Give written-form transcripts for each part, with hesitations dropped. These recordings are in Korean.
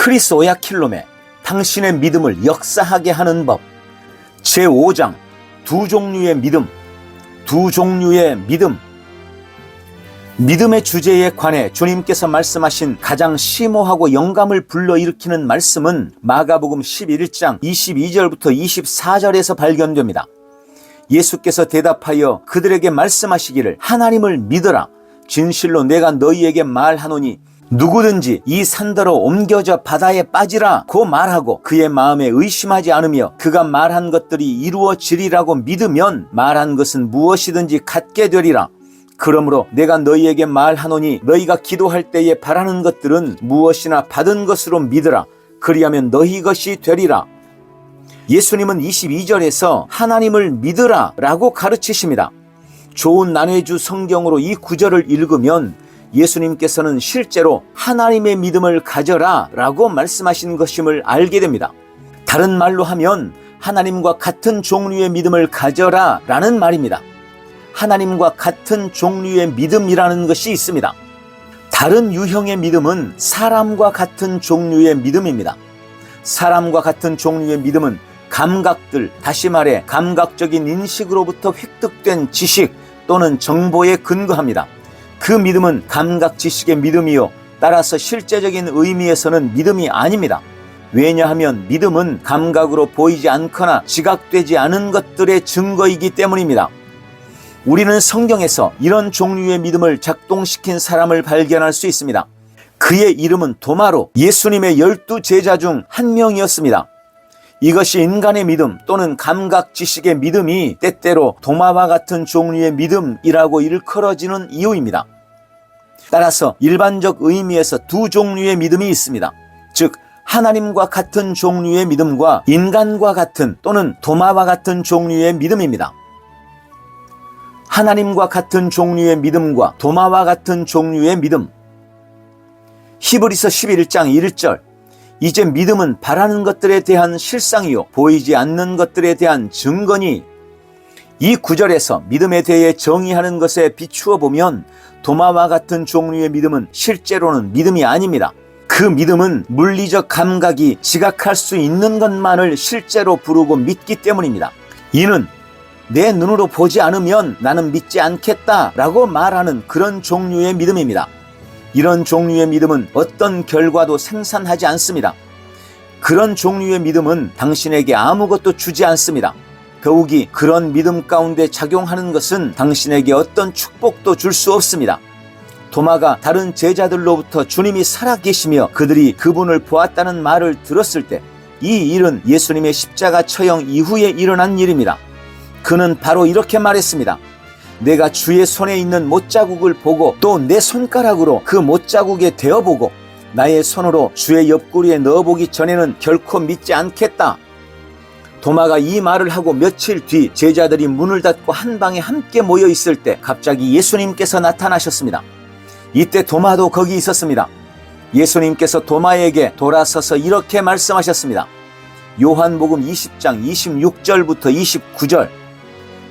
크리스오야킬롬의 당신의 믿음을 역사하게 하는 법 제5장 두 종류의 믿음. 믿음의 주제에 관해 주님께서 말씀하신 가장 심오하고 영감을 불러일으키는 말씀은 마가복음 11장 22절부터 24절에서 발견됩니다. 예수께서 대답하여 그들에게 말씀하시기를 하나님을 믿어라. 진실로 내가 너희에게 말하노니 누구든지 이 산더러 옮겨져 바다에 빠지라고 말하고 그의 마음에 의심하지 않으며 그가 말한 것들이 이루어지리라고 믿으면 말한 것은 무엇이든지 갖게 되리라. 그러므로 내가 너희에게 말하노니 너희가 기도할 때에 바라는 것들은 무엇이나 받은 것으로 믿으라. 그리하면 너희 것이 되리라. 예수님은 22절에서 하나님을 믿으라 라고 가르치십니다. 좋은 난해주 성경으로 이 구절을 읽으면 예수님께서는 실제로 하나님의 믿음을 가져라 라고 말씀하신 것임을 알게 됩니다. 다른 말로 하면 하나님과 같은 종류의 믿음을 가져라 라는 말입니다. 하나님과 같은 종류의 믿음이라는 것이 있습니다. 다른 유형의 믿음은 사람과 같은 종류의 믿음입니다. 사람과 같은 종류의 믿음은 감각들, 다시 말해 감각적인 인식으로부터 획득된 지식 또는 정보에 근거합니다. 그 믿음은 감각 지식의 믿음이요, 따라서 실제적인 의미에서는 믿음이 아닙니다. 왜냐하면 믿음은 감각으로 보이지 않거나 지각되지 않은 것들의 증거이기 때문입니다. 우리는 성경에서 이런 종류의 믿음을 작동시킨 사람을 발견할 수 있습니다. 그의 이름은 도마로 예수님의 12제자 중 한 명이었습니다. 이것이 인간의 믿음 또는 감각 지식의 믿음이 때때로 도마와 같은 종류의 믿음이라고 일컬어지는 이유입니다. 따라서 일반적 의미에서 두 종류의 믿음이 있습니다. 즉 하나님과 같은 종류의 믿음과 인간과 같은 또는 도마와 같은 종류의 믿음입니다. 하나님과 같은 종류의 믿음과 도마와 같은 종류의 믿음. 히브리서 11장 1절 이제 믿음은 바라는 것들에 대한 실상이요 보이지 않는 것들에 대한 증거니. 이 구절에서 믿음에 대해 정의하는 것에 비추어 보면 도마와 같은 종류의 믿음은 실제로는 믿음이 아닙니다. 그 믿음은 물리적 감각이 지각할 수 있는 것만을 실제로 부르고 믿기 때문입니다. 이는 내 눈으로 보지 않으면 나는 믿지 않겠다라고 말하는 그런 종류의 믿음입니다. 이런 종류의 믿음은 어떤 결과도 생산하지 않습니다. 그런 종류의 믿음은 당신에게 아무것도 주지 않습니다. 더욱이 그런 믿음 가운데 작용하는 것은 당신에게 어떤 축복도 줄 수 없습니다. 도마가 다른 제자들로부터 주님이 살아계시며 그들이 그분을 보았다는 말을 들었을 때 이 일은 예수님의 십자가 처형 이후에 일어난 일입니다. 그는 바로 이렇게 말했습니다. 내가 주의 손에 있는 못자국을 보고 또 내 손가락으로 그 못자국에 대어보고 나의 손으로 주의 옆구리에 넣어보기 전에는 결코 믿지 않겠다. 도마가 이 말을 하고 며칠 뒤 제자들이 문을 닫고 한 방에 함께 모여 있을 때 갑자기 예수님께서 나타나셨습니다. 이때 도마도 거기 있었습니다. 예수님께서 도마에게 돌아서서 이렇게 말씀하셨습니다. 요한복음 20장 26절부터 29절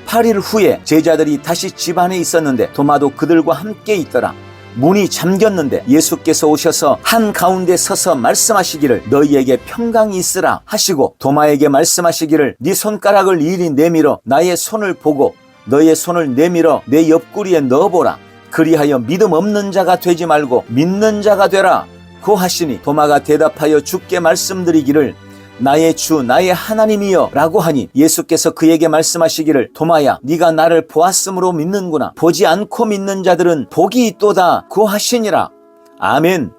8일 후에 제자들이 다시 집 안에 있었는데 도마도 그들과 함께 있더라. 문이 잠겼는데 예수께서 오셔서 한가운데 서서 말씀하시기를 너희에게 평강이 있으라 하시고 도마에게 말씀하시기를 네 손가락을 이리 내밀어 나의 손을 보고 너의 손을 내밀어 내 옆구리에 넣어보라. 그리하여 믿음 없는 자가 되지 말고 믿는 자가 되라 고 하시니 도마가 대답하여 주께 말씀드리기를 나의 주 나의 하나님이여 라고 하니 예수께서 그에게 말씀하시기를 도마야 네가 나를 보았으므로 믿는구나. 보지 않고 믿는 자들은 복이 있도다 고 하시니라. 아멘.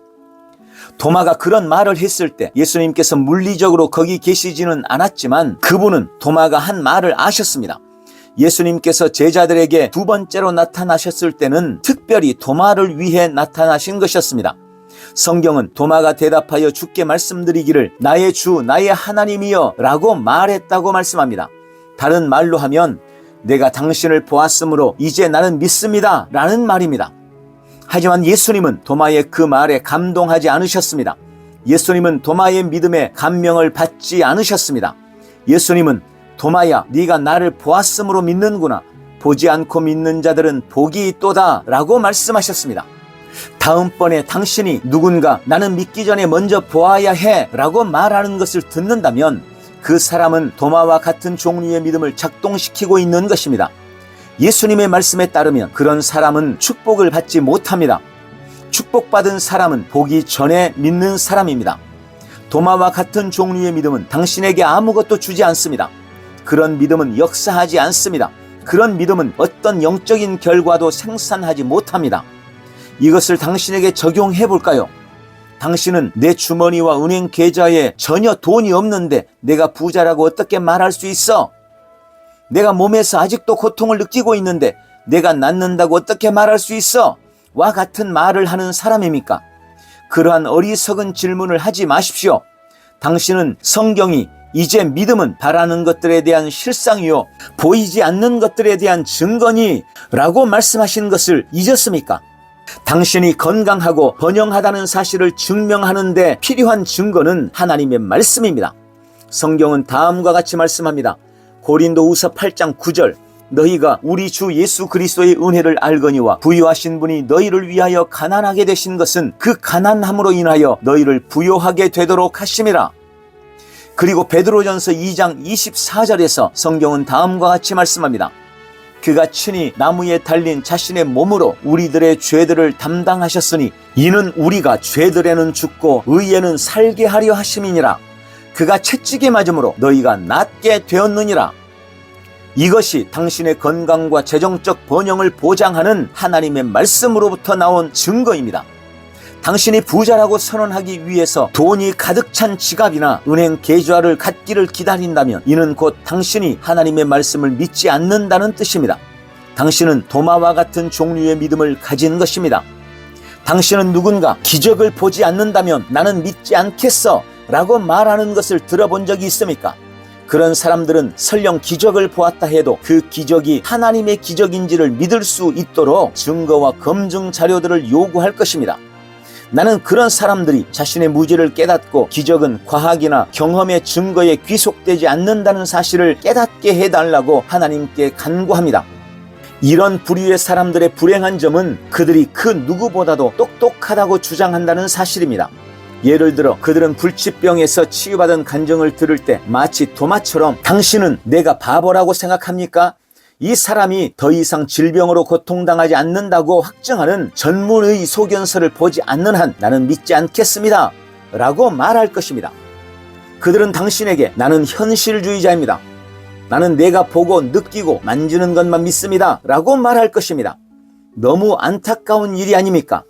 도마가 그런 말을 했을 때 예수님께서 물리적으로 거기 계시지는 않았지만 그분은 도마가 한 말을 아셨습니다. 예수님께서 제자들에게 두 번째로 나타나셨을 때는 특별히 도마를 위해 나타나신 것이었습니다. 성경은 도마가 대답하여 주께 말씀드리기를 나의 주 나의 하나님이여 라고 말했다고 말씀합니다. 다른 말로 하면 내가 당신을 보았으므로 이제 나는 믿습니다 라는 말입니다. 하지만 예수님은 도마의 그 말에 감동하지 않으셨습니다. 예수님은 도마의 믿음에 감명을 받지 않으셨습니다. 예수님은 도마야 네가 나를 보았으므로 믿는구나. 보지 않고 믿는 자들은 복이 있도다 라고 말씀하셨습니다. 다음번에 당신이 누군가 나는 믿기 전에 먼저 보아야 해 라고 말하는 것을 듣는다면 그 사람은 도마와 같은 종류의 믿음을 작동시키고 있는 것입니다. 예수님의 말씀에 따르면 그런 사람은 축복을 받지 못합니다. 축복받은 사람은 보기 전에 믿는 사람입니다. 도마와 같은 종류의 믿음은 당신에게 아무것도 주지 않습니다. 그런 믿음은 역사하지 않습니다. 그런 믿음은 어떤 영적인 결과도 생산하지 못합니다. 이것을 당신에게 적용해 볼까요? 당신은 내 주머니와 은행 계좌에 전혀 돈이 없는데 내가 부자라고 어떻게 말할 수 있어? 내가 몸에서 아직도 고통을 느끼고 있는데 내가 낫는다고 어떻게 말할 수 있어? 와 같은 말을 하는 사람입니까? 그러한 어리석은 질문을 하지 마십시오. 당신은 성경이 이제 믿음은 바라는 것들에 대한 실상이요 보이지 않는 것들에 대한 증거니 라고 말씀하신 것을 잊었습니까? 당신이 건강하고 번영하다는 사실을 증명하는 데 필요한 증거는 하나님의 말씀입니다. 성경은 다음과 같이 말씀합니다. 고린도후서 8장 9절 너희가 우리 주 예수 그리스도의 은혜를 알거니와 부유하신 분이 너희를 위하여 가난하게 되신 것은 그 가난함으로 인하여 너희를 부요하게 되도록 하심이라. 그리고 베드로전서 2장 24절에서 성경은 다음과 같이 말씀합니다. 그가 친히 나무에 달린 자신의 몸으로 우리들의 죄들을 담당하셨으니 이는 우리가 죄들에는 죽고 의에는 살게 하려 하심이니라. 그가 채찍에 맞음으로 너희가 낫게 되었느니라. 이것이 당신의 건강과 재정적 번영을 보장하는 하나님의 말씀으로부터 나온 증거입니다. 당신이 부자라고 선언하기 위해서 돈이 가득 찬 지갑이나 은행 계좌를 갖기를 기다린다면 이는 곧 당신이 하나님의 말씀을 믿지 않는다는 뜻입니다. 당신은 도마와 같은 종류의 믿음을 가진 것입니다. 당신은 누군가 기적을 보지 않는다면 나는 믿지 않겠어 라고 말하는 것을 들어본 적이 있습니까? 그런 사람들은 설령 기적을 보았다 해도 그 기적이 하나님의 기적인지를 믿을 수 있도록 증거와 검증 자료들을 요구할 것입니다. 나는 그런 사람들이 자신의 무지를 깨닫고 기적은 과학이나 경험의 증거에 귀속되지 않는다는 사실을 깨닫게 해달라고 하나님께 간구합니다. 이런 부류의 사람들의 불행한 점은 그들이 그 누구보다도 똑똑하다고 주장한다는 사실입니다. 예를 들어 그들은 불치병에서 치유받은 간증을 들을 때 마치 도마처럼 당신은 내가 바보라고 생각합니까? 이 사람이 더 이상 질병으로 고통당하지 않는다고 확증하는 전문의 소견서를 보지 않는 한 나는 믿지 않겠습니다 라고 말할 것입니다. 그들은 당신에게 나는 현실주의자입니다. 나는 내가 보고 느끼고 만지는 것만 믿습니다 라고 말할 것입니다. 너무 안타까운 일이 아닙니까?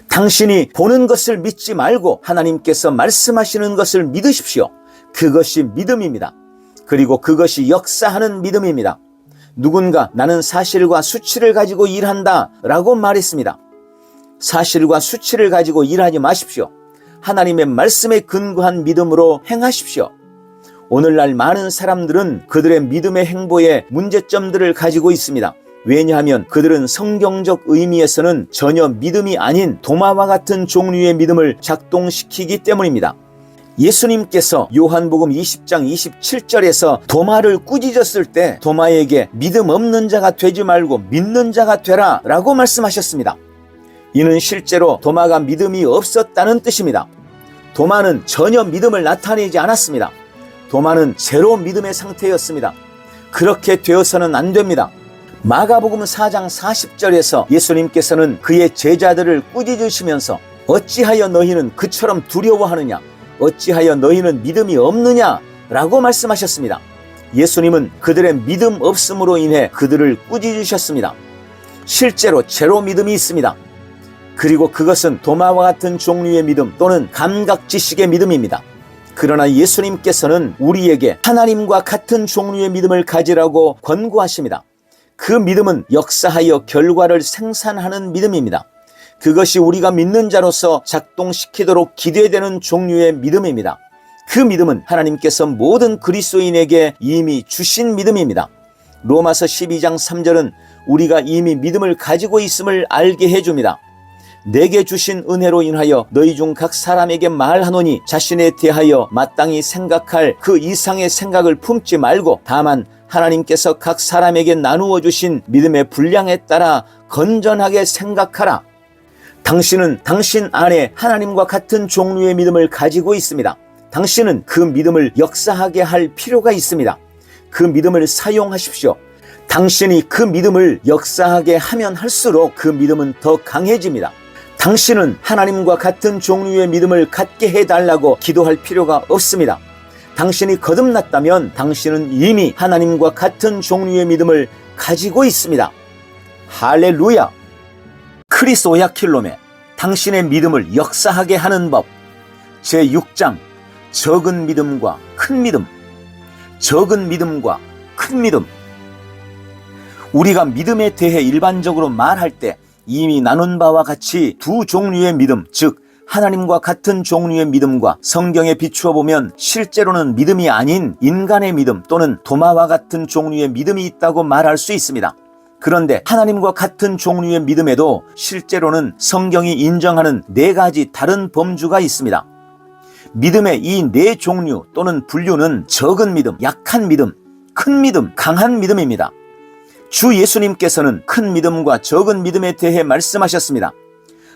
당신이 보는 것을 믿지 말고 하나님께서 말씀하시는 것을 믿으십시오. 그것이 믿음입니다. 그리고 그것이 역사하는 믿음입니다. 누군가 나는 사실과 수치를 가지고 일한다 라고 말했습니다. 사실과 수치를 가지고 일하지 마십시오. 하나님의 말씀에 근거한 믿음으로 행하십시오. 오늘날 많은 사람들은 그들의 믿음의 행보에 문제점들을 가지고 있습니다. 왜냐하면 그들은 성경적 의미에서는 전혀 믿음이 아닌 도마와 같은 종류의 믿음을 작동시키기 때문입니다. 예수님께서 요한복음 20장 27절에서 도마를 꾸짖었을 때 도마에게 믿음 없는 자가 되지 말고 믿는 자가 되라 라고 말씀하셨습니다. 이는 실제로 도마가 믿음이 없었다는 뜻입니다. 도마는 전혀 믿음을 나타내지 않았습니다. 도마는 제로 믿음의 상태였습니다. 그렇게 되어서는 안 됩니다. 마가복음 4장 40절에서 예수님께서는 그의 제자들을 꾸짖으시면서 어찌하여 너희는 그처럼 두려워하느냐? 어찌하여 너희는 믿음이 없느냐? 라고 말씀하셨습니다. 예수님은 그들의 믿음 없음으로 인해 그들을 꾸짖으셨습니다. 실제로 제로 믿음이 있습니다. 그리고 그것은 도마와 같은 종류의 믿음 또는 감각지식의 믿음입니다. 그러나 예수님께서는 우리에게 하나님과 같은 종류의 믿음을 가지라고 권고하십니다. 그 믿음은 역사하여 결과를 생산하는 믿음입니다. 그것이 우리가 믿는 자로서 작동시키도록 기대되는 종류의 믿음입니다. 그 믿음은 하나님께서 모든 그리스도인에게 이미 주신 믿음입니다. 로마서 12장 3절은 우리가 이미 믿음을 가지고 있음을 알게 해줍니다. 내게 주신 은혜로 인하여 너희 중 각 사람에게 말하노니 자신에 대하여 마땅히 생각할 그 이상의 생각을 품지 말고 다만 하나님께서 각 사람에게 나누어 주신 믿음의 분량에 따라 건전하게 생각하라. 당신은 당신 안에 하나님과 같은 종류의 믿음을 가지고 있습니다. 당신은 그 믿음을 역사하게 할 필요가 있습니다. 그 믿음을 사용하십시오. 당신이 그 믿음을 역사하게 하면 할수록 그 믿음은 더 강해집니다. 당신은 하나님과 같은 종류의 믿음을 갖게 해달라고 기도할 필요가 없습니다. 당신이 거듭났다면 당신은 이미 하나님과 같은 종류의 믿음을 가지고 있습니다. 할렐루야! 크리스 오야킬롬의 당신의 믿음을 역사하게 하는 법 제6장 적은 믿음과 큰 믿음. 적은 믿음과 큰 믿음. 우리가 믿음에 대해 일반적으로 말할 때 이미 나눈 바와 같이 두 종류의 믿음, 즉 하나님과 같은 종류의 믿음과 성경에 비추어 보면 실제로는 믿음이 아닌 인간의 믿음 또는 도마와 같은 종류의 믿음이 있다고 말할 수 있습니다. 그런데 하나님과 같은 종류의 믿음에도 실제로는 성경이 인정하는 4가지 다른 범주가 있습니다. 믿음의 이 4종류 또는 분류는 적은 믿음, 약한 믿음, 큰 믿음, 강한 믿음입니다. 주 예수님께서는 큰 믿음과 적은 믿음에 대해 말씀하셨습니다.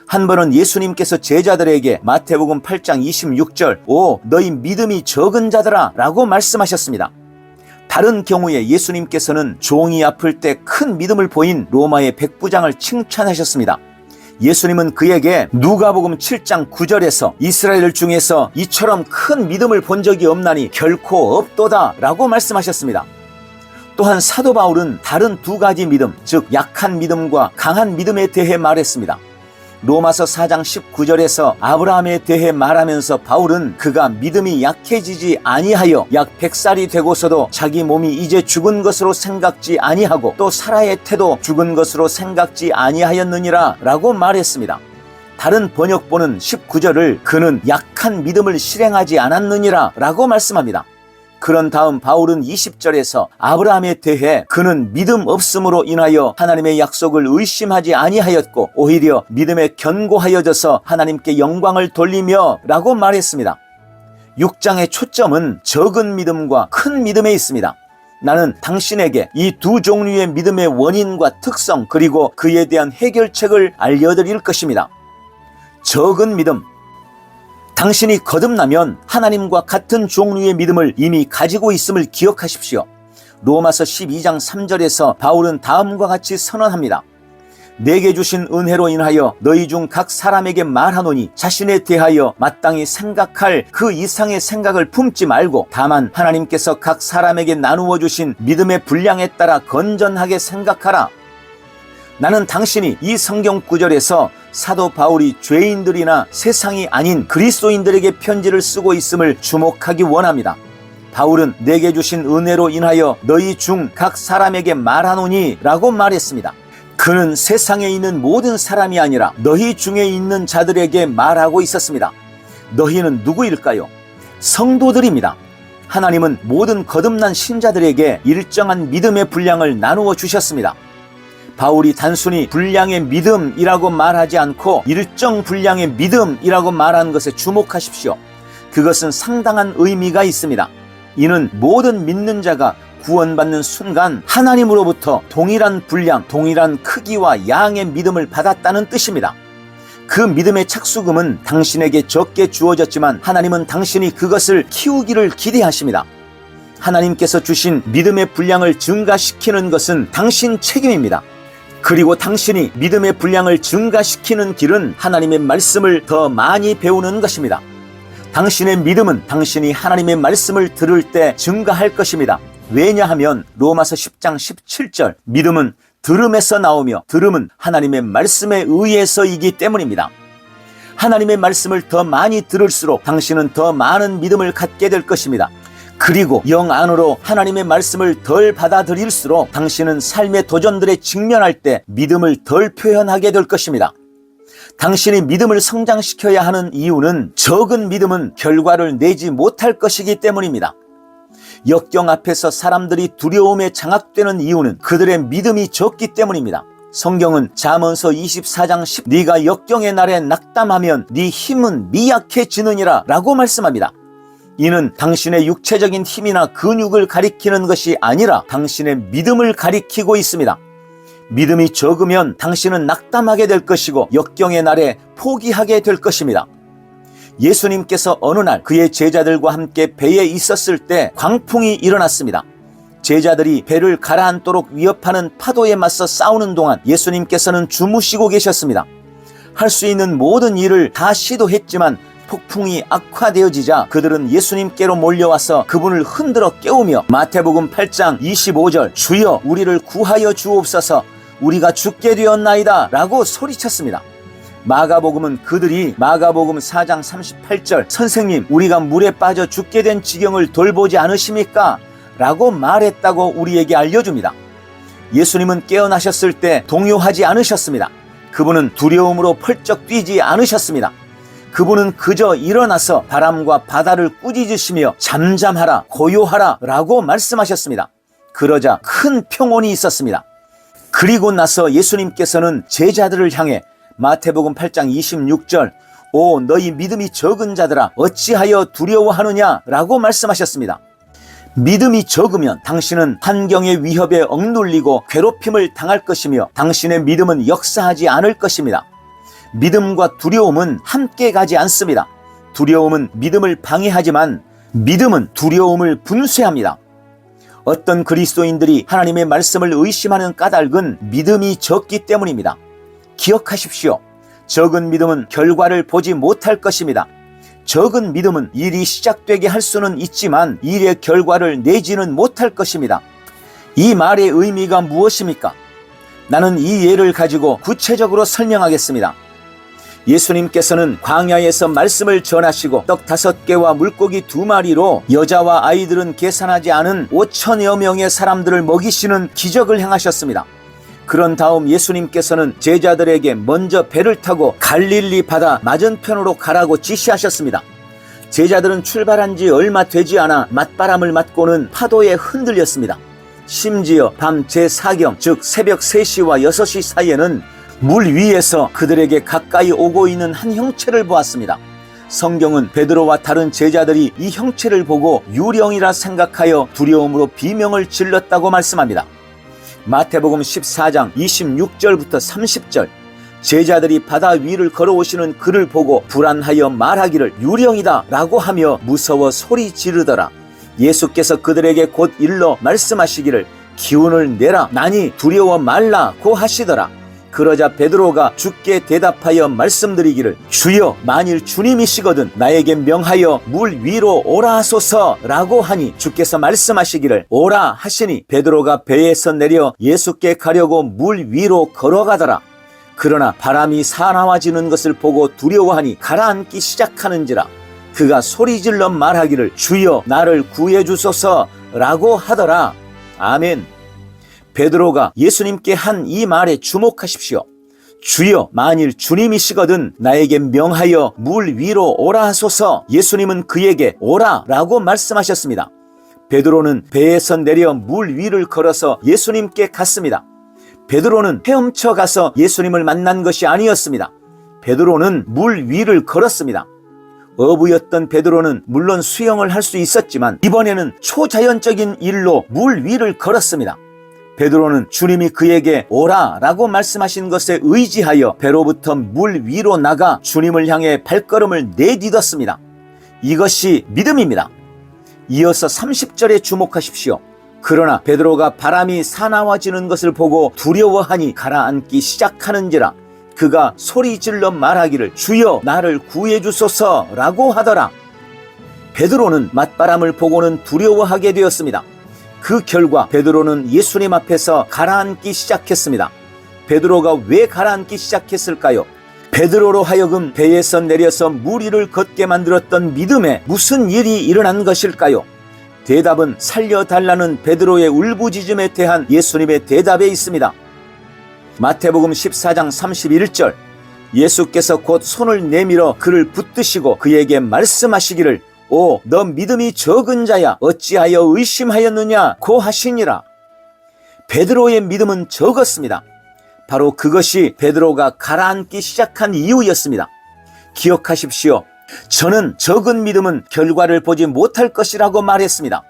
한 번은 예수님께서 제자들에게 마태복음 8장 26절 오 너희 믿음이 적은 자들아 라고 말씀하셨습니다. 다른 경우에 예수님께서는 종이 아플 때 큰 믿음을 보인 로마의 백부장을 칭찬하셨습니다. 예수님은 그에게 누가복음 7장 9절에서 이스라엘 중에서 이처럼 큰 믿음을 본 적이 없나니 결코 없도다 라고 말씀하셨습니다. 또한 사도 바울은 다른 2가지 믿음, 즉 약한 믿음과 강한 믿음에 대해 말했습니다. 로마서 4장 19절에서 아브라함에 대해 말하면서 바울은 그가 믿음이 약해지지 아니하여 약 100살이 되고서도 자기 몸이 이제 죽은 것으로 생각지 아니하고 또 사라의 태도 죽은 것으로 생각지 아니하였느니라 라고 말했습니다. 다른 번역본은 19절을 그는 약한 믿음을 실행하지 않았느니라 라고 말씀합니다. 그런 다음 바울은 20절에서 아브라함에 대해 그는 믿음 없음으로 인하여 하나님의 약속을 의심하지 아니하였고 오히려 믿음에 견고하여져서 하나님께 영광을 돌리며 라고 말했습니다. 6장의 초점은 적은 믿음과 큰 믿음에 있습니다. 나는 당신에게 이 2 종류의 믿음의 원인과 특성 그리고 그에 대한 해결책을 알려드릴 것입니다. 적은 믿음. 당신이 거듭나면 하나님과 같은 종류의 믿음을 이미 가지고 있음을 기억하십시오. 로마서 12장 3절에서 바울은 다음과 같이 선언합니다. 내게 주신 은혜로 인하여 너희 중 각 사람에게 말하노니 자신에 대하여 마땅히 생각할 그 이상의 생각을 품지 말고 다만 하나님께서 각 사람에게 나누어 주신 믿음의 분량에 따라 건전하게 생각하라. 나는 당신이 이 성경 구절에서 사도 바울이 죄인들이나 세상이 아닌 그리스도인들에게 편지를 쓰고 있음을 주목하기 원합니다. 바울은 내게 주신 은혜로 인하여 너희 중 각 사람에게 말하노니 라고 말했습니다. 그는 세상에 있는 모든 사람이 아니라 너희 중에 있는 자들에게 말하고 있었습니다. 너희는 누구일까요? 성도들입니다. 하나님은 모든 거듭난 신자들에게 일정한 믿음의 분량을 나누어 주셨습니다. 바울이 단순히 분량의 믿음이라고 말하지 않고 일정 분량의 믿음이라고 말한 것에 주목하십시오. 그것은 상당한 의미가 있습니다. 이는 모든 믿는 자가 구원받는 순간 하나님으로부터 동일한 분량, 동일한 크기와 양의 믿음을 받았다는 뜻입니다. 그 믿음의 착수금은 당신에게 적게 주어졌지만 하나님은 당신이 그것을 키우기를 기대하십니다. 하나님께서 주신 믿음의 분량을 증가시키는 것은 당신 책임입니다. 그리고 당신이 믿음의 분량을 증가시키는 길은 하나님의 말씀을 더 많이 배우는 것입니다. 당신의 믿음은 당신이 하나님의 말씀을 들을 때 증가할 것입니다. 왜냐하면 로마서 10장 17절 믿음은 들음에서 나오며 들음은 하나님의 말씀에 의해서이기 때문입니다. 하나님의 말씀을 더 많이 들을수록 당신은 더 많은 믿음을 갖게 될 것입니다. 그리고 영 안으로 하나님의 말씀을 덜 받아들일수록 당신은 삶의 도전들에 직면할 때 믿음을 덜 표현하게 될 것입니다. 당신이 믿음을 성장시켜야 하는 이유는 적은 믿음은 결과를 내지 못할 것이기 때문입니다. 역경 앞에서 사람들이 두려움에 장악되는 이유는 그들의 믿음이 적기 때문입니다. 성경은 잠언서 24장 10 네가 역경의 날에 낙담하면 네 힘은 미약해지느니라 라고 말씀합니다. 이는 당신의 육체적인 힘이나 근육을 가리키는 것이 아니라 당신의 믿음을 가리키고 있습니다. 믿음이 적으면 당신은 낙담하게 될 것이고 역경의 날에 포기하게 될 것입니다. 예수님께서 어느 날 그의 제자들과 함께 배에 있었을 때 광풍이 일어났습니다. 제자들이 배를 가라앉도록 위협하는 파도에 맞서 싸우는 동안 예수님께서는 주무시고 계셨습니다. 할 수 있는 모든 일을 다 시도했지만 폭풍이 악화되어지자 그들은 예수님께로 몰려와서 그분을 흔들어 깨우며 마태복음 8장 25절 주여 우리를 구하여 주옵소서 우리가 죽게 되었나이다 라고 소리쳤습니다. 마가복음은 그들이 마가복음 4장 38절 선생님 우리가 물에 빠져 죽게 된 지경을 돌보지 않으십니까? 라고 말했다고 우리에게 알려줍니다. 예수님은 깨어나셨을 때 동요하지 않으셨습니다. 그분은 두려움으로 펄쩍 뛰지 않으셨습니다. 그분은 그저 일어나서 바람과 바다를 꾸짖으시며 잠잠하라 고요하라 라고 말씀하셨습니다. 그러자 큰 평온이 있었습니다. 그리고 나서 예수님께서는 제자들을 향해 마태복음 8장 26절 오 너희 믿음이 적은 자들아 어찌하여 두려워하느냐 라고 말씀하셨습니다. 믿음이 적으면 당신은 환경의 위협에 억눌리고 괴롭힘을 당할 것이며 당신의 믿음은 역사하지 않을 것입니다. 믿음과 두려움은 함께 가지 않습니다. 두려움은 믿음을 방해하지만 믿음은 두려움을 분쇄합니다. 어떤 그리스도인들이 하나님의 말씀을 의심하는 까닭은 믿음이 적기 때문입니다. 기억하십시오. 적은 믿음은 결과를 보지 못할 것입니다. 적은 믿음은 일이 시작되게 할 수는 있지만 일의 결과를 내지는 못할 것입니다. 이 말의 의미가 무엇입니까? 나는 이 예를 가지고 구체적으로 설명하겠습니다. 예수님께서는 광야에서 말씀을 전하시고 떡 5개와 물고기 2마리로 여자와 아이들은 계산하지 않은 5천여 명의 사람들을 먹이시는 기적을 행하셨습니다. 그런 다음 예수님께서는 제자들에게 먼저 배를 타고 갈릴리 바다 맞은편으로 가라고 지시하셨습니다. 제자들은 출발한 지 얼마 되지 않아 맞바람을 맞고는 파도에 흔들렸습니다. 심지어 밤 제4경 즉 새벽 3시와 6시 사이에는 물 위에서 그들에게 가까이 오고 있는 한 형체를 보았습니다. 성경은 베드로와 다른 제자들이 이 형체를 보고 유령이라 생각하여 두려움으로 비명을 질렀다고 말씀합니다. 마태복음 14장 26절부터 30절 제자들이 바다 위를 걸어오시는 그를 보고 불안하여 말하기를 유령이다 라고 하며 무서워 소리 지르더라. 예수께서 그들에게 곧 일러 말씀하시기를 기운을 내라 나니 두려워 말라고 하시더라. 그러자 베드로가 주께 대답하여 말씀드리기를 주여 만일 주님이시거든 나에게 명하여 물 위로 오라 하소서 라고 하니 주께서 말씀하시기를 오라 하시니 베드로가 배에서 내려 예수께 가려고 물 위로 걸어가더라. 그러나 바람이 사나워지는 것을 보고 두려워하니 가라앉기 시작하는지라 그가 소리질러 말하기를 주여 나를 구해 주소서 라고 하더라. 아멘. 베드로가 예수님께 한 이 말에 주목하십시오. 주여 만일 주님이시거든 나에게 명하여 물 위로 오라 하소서. 예수님은 그에게 오라 라고 말씀하셨습니다. 베드로는 배에서 내려 물 위를 걸어서 예수님께 갔습니다. 베드로는 헤엄쳐 가서 예수님을 만난 것이 아니었습니다. 베드로는 물 위를 걸었습니다. 어부였던 베드로는 물론 수영을 할 수 있었지만 이번에는 초자연적인 일로 물 위를 걸었습니다. 베드로는 주님이 그에게 오라 라고 말씀하신 것에 의지하여 배로부터 물 위로 나가 주님을 향해 발걸음을 내딛었습니다. 이것이 믿음입니다. 이어서 30절에 주목하십시오. 그러나 베드로가 바람이 사나워지는 것을 보고 두려워하니 가라앉기 시작하는지라 그가 소리질러 말하기를 주여 나를 구해 주소서 라고 하더라. 베드로는 맞바람을 보고는 두려워하게 되었습니다. 그 결과 베드로는 예수님 앞에서 가라앉기 시작했습니다. 베드로가 왜 가라앉기 시작했을까요? 베드로로 하여금 배에서 내려서 물 위를 걷게 만들었던 믿음에 무슨 일이 일어난 것일까요? 대답은 살려달라는 베드로의 울부짖음에 대한 예수님의 대답에 있습니다. 마태복음 14장 31절 예수께서 곧 손을 내밀어 그를 붙드시고 그에게 말씀하시기를 오, 너 믿음이 적은 자야 어찌하여 의심하였느냐 고 하시니라. 베드로의 믿음은 적었습니다. 바로 그것이 베드로가 가라앉기 시작한 이유였습니다. 기억하십시오. 저는 적은 믿음은 결과를 보지 못할 것이라고 말했습니다.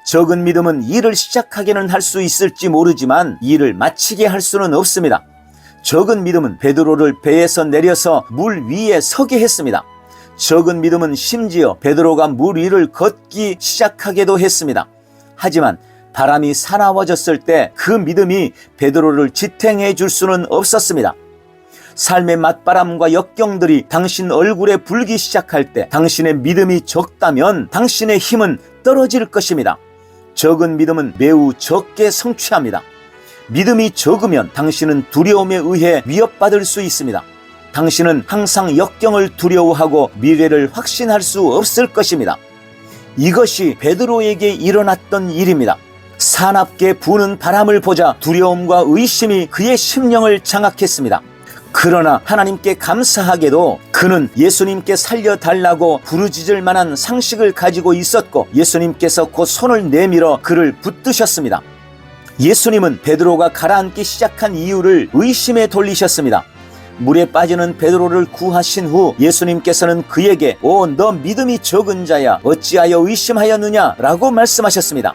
적은 믿음은 일을 시작하게는 할 수 있을지 모르지만 일을 마치게 할 수는 없습니다. 적은 믿음은 베드로를 배에서 내려서 물 위에 서게 했습니다. 적은 믿음은 심지어 베드로가 물 위를 걷기 시작하게도 했습니다. 하지만 바람이 사나워졌을 때 그 믿음이 베드로를 지탱해 줄 수는 없었습니다. 삶의 맞바람과 역경들이 당신 얼굴에 불기 시작할 때 당신의 믿음이 적다면 당신의 힘은 떨어질 것입니다. 적은 믿음은 매우 적게 성취합니다. 믿음이 적으면 당신은 두려움에 의해 위협받을 수 있습니다. 당신은 항상 역경을 두려워하고 미래를 확신할 수 없을 것입니다. 이것이 베드로에게 일어났던 일입니다. 사납게 부는 바람을 보자 두려움과 의심이 그의 심령을 장악했습니다. 그러나 하나님께 감사하게도 그는 예수님께 살려달라고 부르짖을 만한 상식을 가지고 있었고 예수님께서 곧 손을 내밀어 그를 붙드셨습니다. 예수님은 베드로가 가라앉기 시작한 이유를 의심에 돌리셨습니다. 물에 빠지는 베드로를 구하신 후 예수님께서는 그에게 너 믿음이 적은 자야 어찌하여 의심하였느냐 라고 말씀하셨습니다.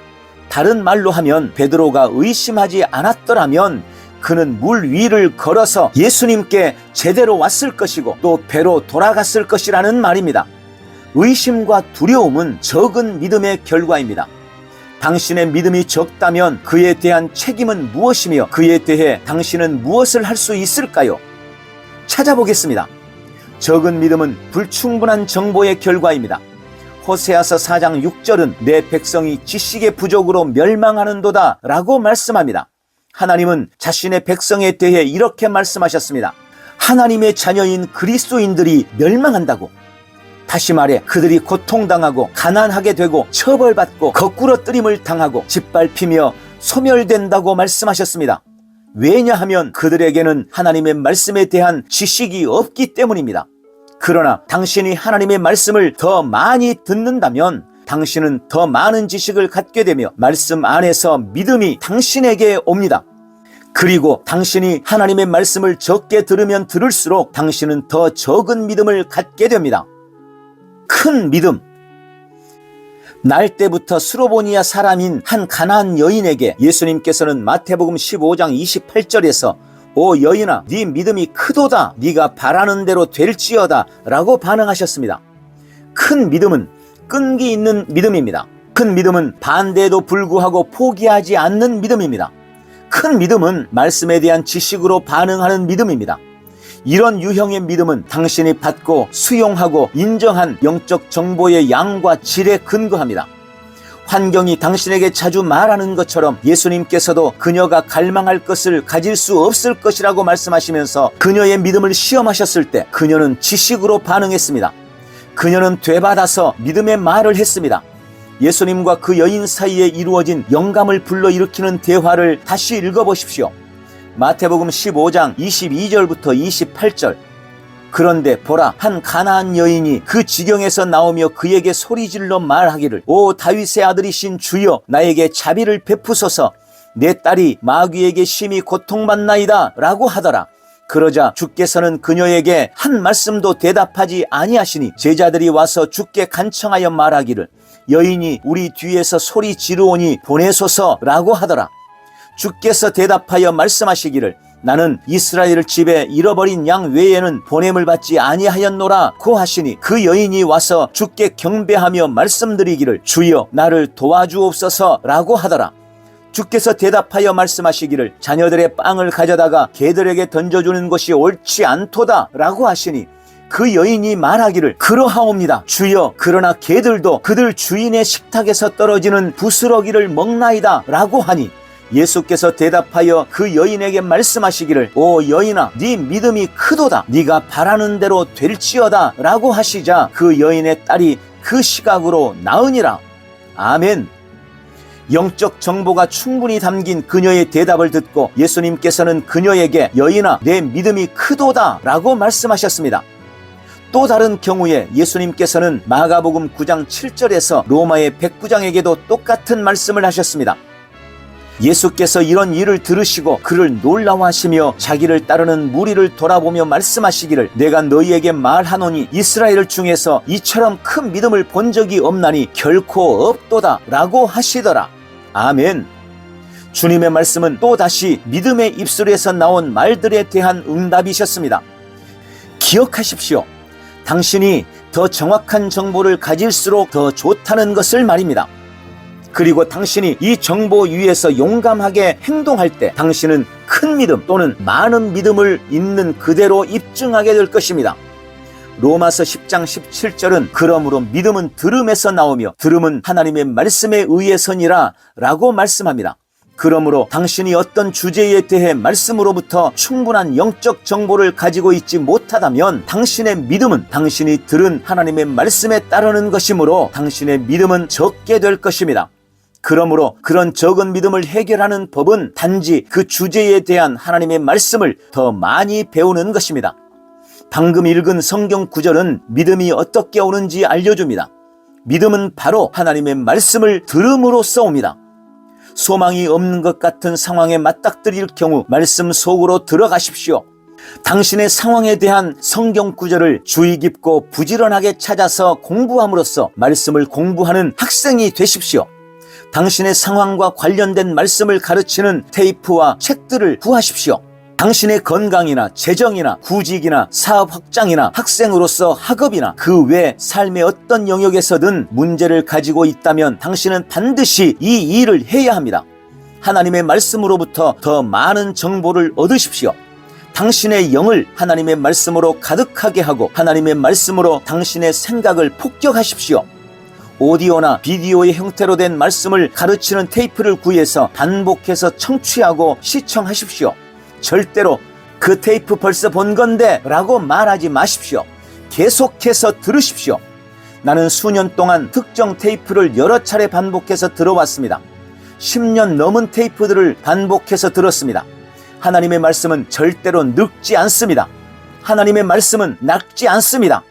다른 말로 하면 베드로가 의심하지 않았더라면 그는 물 위를 걸어서 예수님께 제대로 왔을 것이고 또 배로 돌아갔을 것이라는 말입니다. 의심과 두려움은 적은 믿음의 결과입니다. 당신의 믿음이 적다면 그에 대한 책임은 무엇이며 그에 대해 당신은 무엇을 할 수 있을까요? 찾아보겠습니다. 적은 믿음은 불충분한 정보의 결과입니다. 호세아서 4장 6절은 내 백성이 지식의 부족으로 멸망하는도다 라고 말씀합니다. 하나님은 자신의 백성에 대해 이렇게 말씀하셨습니다. 하나님의 자녀인 그리스도인들이 멸망한다고. 다시 말해 그들이 고통당하고 가난하게 되고 처벌받고 거꾸러뜨림을 당하고 짓밟히며 소멸된다고 말씀하셨습니다. 왜냐하면 그들에게는 하나님의 말씀에 대한 지식이 없기 때문입니다. 그러나 당신이 하나님의 말씀을 더 많이 듣는다면 당신은 더 많은 지식을 갖게 되며 말씀 안에서 믿음이 당신에게 옵니다. 그리고 당신이 하나님의 말씀을 적게 들으면 들을수록 당신은 더 적은 믿음을 갖게 됩니다. 큰 믿음. 날 때부터 스로보니아 사람인 한 가나안 여인에게 예수님께서는 마태복음 15장 28절에서 오 여인아 네 믿음이 크도다 네가 바라는 대로 될지어다 라고 반응하셨습니다. 큰 믿음은 끈기 있는 믿음입니다. 큰 믿음은 반대에도 불구하고 포기하지 않는 믿음입니다. 큰 믿음은 말씀에 대한 지식으로 반응하는 믿음입니다. 이런 유형의 믿음은 당신이 받고 수용하고 인정한 영적 정보의 양과 질에 근거합니다. 환경이 당신에게 자주 말하는 것처럼 예수님께서도 그녀가 갈망할 것을 가질 수 없을 것이라고 말씀하시면서 그녀의 믿음을 시험하셨을 때 그녀는 지식으로 반응했습니다. 그녀는 되받아서 믿음의 말을 했습니다. 예수님과 그 여인 사이에 이루어진 영감을 불러일으키는 대화를 다시 읽어보십시오. 마태복음 15장 22절부터 28절. 그런데 보라 한 가나안 여인이 그 지경에서 나오며 그에게 소리질러 말하기를 오 다윗의 아들이신 주여 나에게 자비를 베푸소서 내 딸이 마귀에게 심히 고통받나이다 라고 하더라. 그러자 주께서는 그녀에게 한 말씀도 대답하지 아니하시니 제자들이 와서 주께 간청하여 말하기를 여인이 우리 뒤에서 소리 지르오니 보내소서 라고 하더라. 주께서 대답하여 말씀하시기를 나는 이스라엘 집에 잃어버린 양 외에는 보냄을 받지 아니하였노라 고 하시니 그 여인이 와서 주께 경배하며 말씀드리기를 주여 나를 도와주옵소서 라고 하더라. 주께서 대답하여 말씀하시기를 자녀들의 빵을 가져다가 개들에게 던져주는 것이 옳지 않도다 라고 하시니 그 여인이 말하기를 그러하옵니다 주여 그러나 개들도 그들 주인의 식탁에서 떨어지는 부스러기를 먹나이다 라고 하니 예수께서 대답하여 그 여인에게 말씀하시기를 오 여인아 네 믿음이 크도다 네가 바라는 대로 될지어다 라고 하시자 그 여인의 딸이 그 시각으로 나으니라. 아멘. 영적 정보가 충분히 담긴 그녀의 대답을 듣고 예수님께서는 그녀에게 여인아 내 믿음이 크도다 라고 말씀하셨습니다. 또 다른 경우에 예수님께서는 마가복음 9장 7절에서 로마의 백부장에게도 똑같은 말씀을 하셨습니다. 예수께서 이런 일을 들으시고 그를 놀라워하시며 자기를 따르는 무리를 돌아보며 말씀하시기를 내가 너희에게 말하노니 이스라엘 중에서 이처럼 큰 믿음을 본 적이 없나니 결코 없도다 라고 하시더라. 아멘. 주님의 말씀은 또다시 믿음의 입술에서 나온 말들에 대한 응답이셨습니다. 기억하십시오. 당신이 더 정확한 정보를 가질수록 더 좋다는 것을 말입니다. 그리고 당신이 이 정보 위에서 용감하게 행동할 때 당신은 큰 믿음 또는 많은 믿음을 있는 그대로 입증하게 될 것입니다. 로마서 10장 17절은 그러므로 믿음은 들음에서 나오며 들음은 하나님의 말씀에 의해서니라 라고 말씀합니다. 그러므로 당신이 어떤 주제에 대해 말씀으로부터 충분한 영적 정보를 가지고 있지 못하다면 당신의 믿음은 당신이 들은 하나님의 말씀에 따르는 것이므로 당신의 믿음은 적게 될 것입니다. 그러므로 그런 적은 믿음을 해결하는 법은 단지 그 주제에 대한 하나님의 말씀을 더 많이 배우는 것입니다. 방금 읽은 성경 구절은 믿음이 어떻게 오는지 알려줍니다. 믿음은 바로 하나님의 말씀을 들음으로써 옵니다. 소망이 없는 것 같은 상황에 맞닥뜨릴 경우 말씀 속으로 들어가십시오. 당신의 상황에 대한 성경 구절을 주의 깊고 부지런하게 찾아서 공부함으로써 말씀을 공부하는 학생이 되십시오. 당신의 상황과 관련된 말씀을 가르치는 테이프와 책들을 구하십시오. 당신의 건강이나 재정이나 구직이나 사업 확장이나 학생으로서 학업이나 그 외 삶의 어떤 영역에서든 문제를 가지고 있다면 당신은 반드시 이 일을 해야 합니다. 하나님의 말씀으로부터 더 많은 정보를 얻으십시오. 당신의 영을 하나님의 말씀으로 가득하게 하고 하나님의 말씀으로 당신의 생각을 폭격하십시오. 오디오나 비디오의 형태로 된 말씀을 가르치는 테이프를 구해서 반복해서 청취하고 시청하십시오. 절대로 그 테이프 벌써 본 건데 라고 말하지 마십시오. 계속해서 들으십시오. 나는 수년 동안 특정 테이프를 여러 차례 반복해서 들어왔습니다. 10년 넘은 테이프들을 반복해서 들었습니다. 하나님의 말씀은 절대로 늙지 않습니다. 하나님의 말씀은 낡지 않습니다.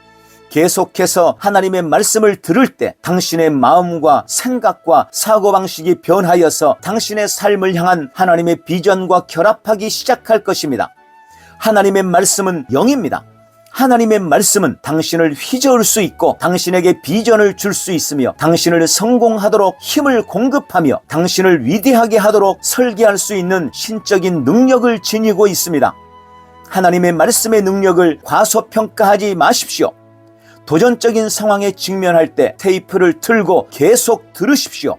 계속해서 하나님의 말씀을 들을 때 당신의 마음과 생각과 사고방식이 변하여서 당신의 삶을 향한 하나님의 비전과 결합하기 시작할 것입니다. 하나님의 말씀은 영입니다. 하나님의 말씀은 당신을 휘저을 수 있고 당신에게 비전을 줄 수 있으며 당신을 성공하도록 힘을 공급하며 당신을 위대하게 하도록 설계할 수 있는 신적인 능력을 지니고 있습니다. 하나님의 말씀의 능력을 과소평가하지 마십시오. 도전적인 상황에 직면할 때 테이프를 틀고 계속 들으십시오.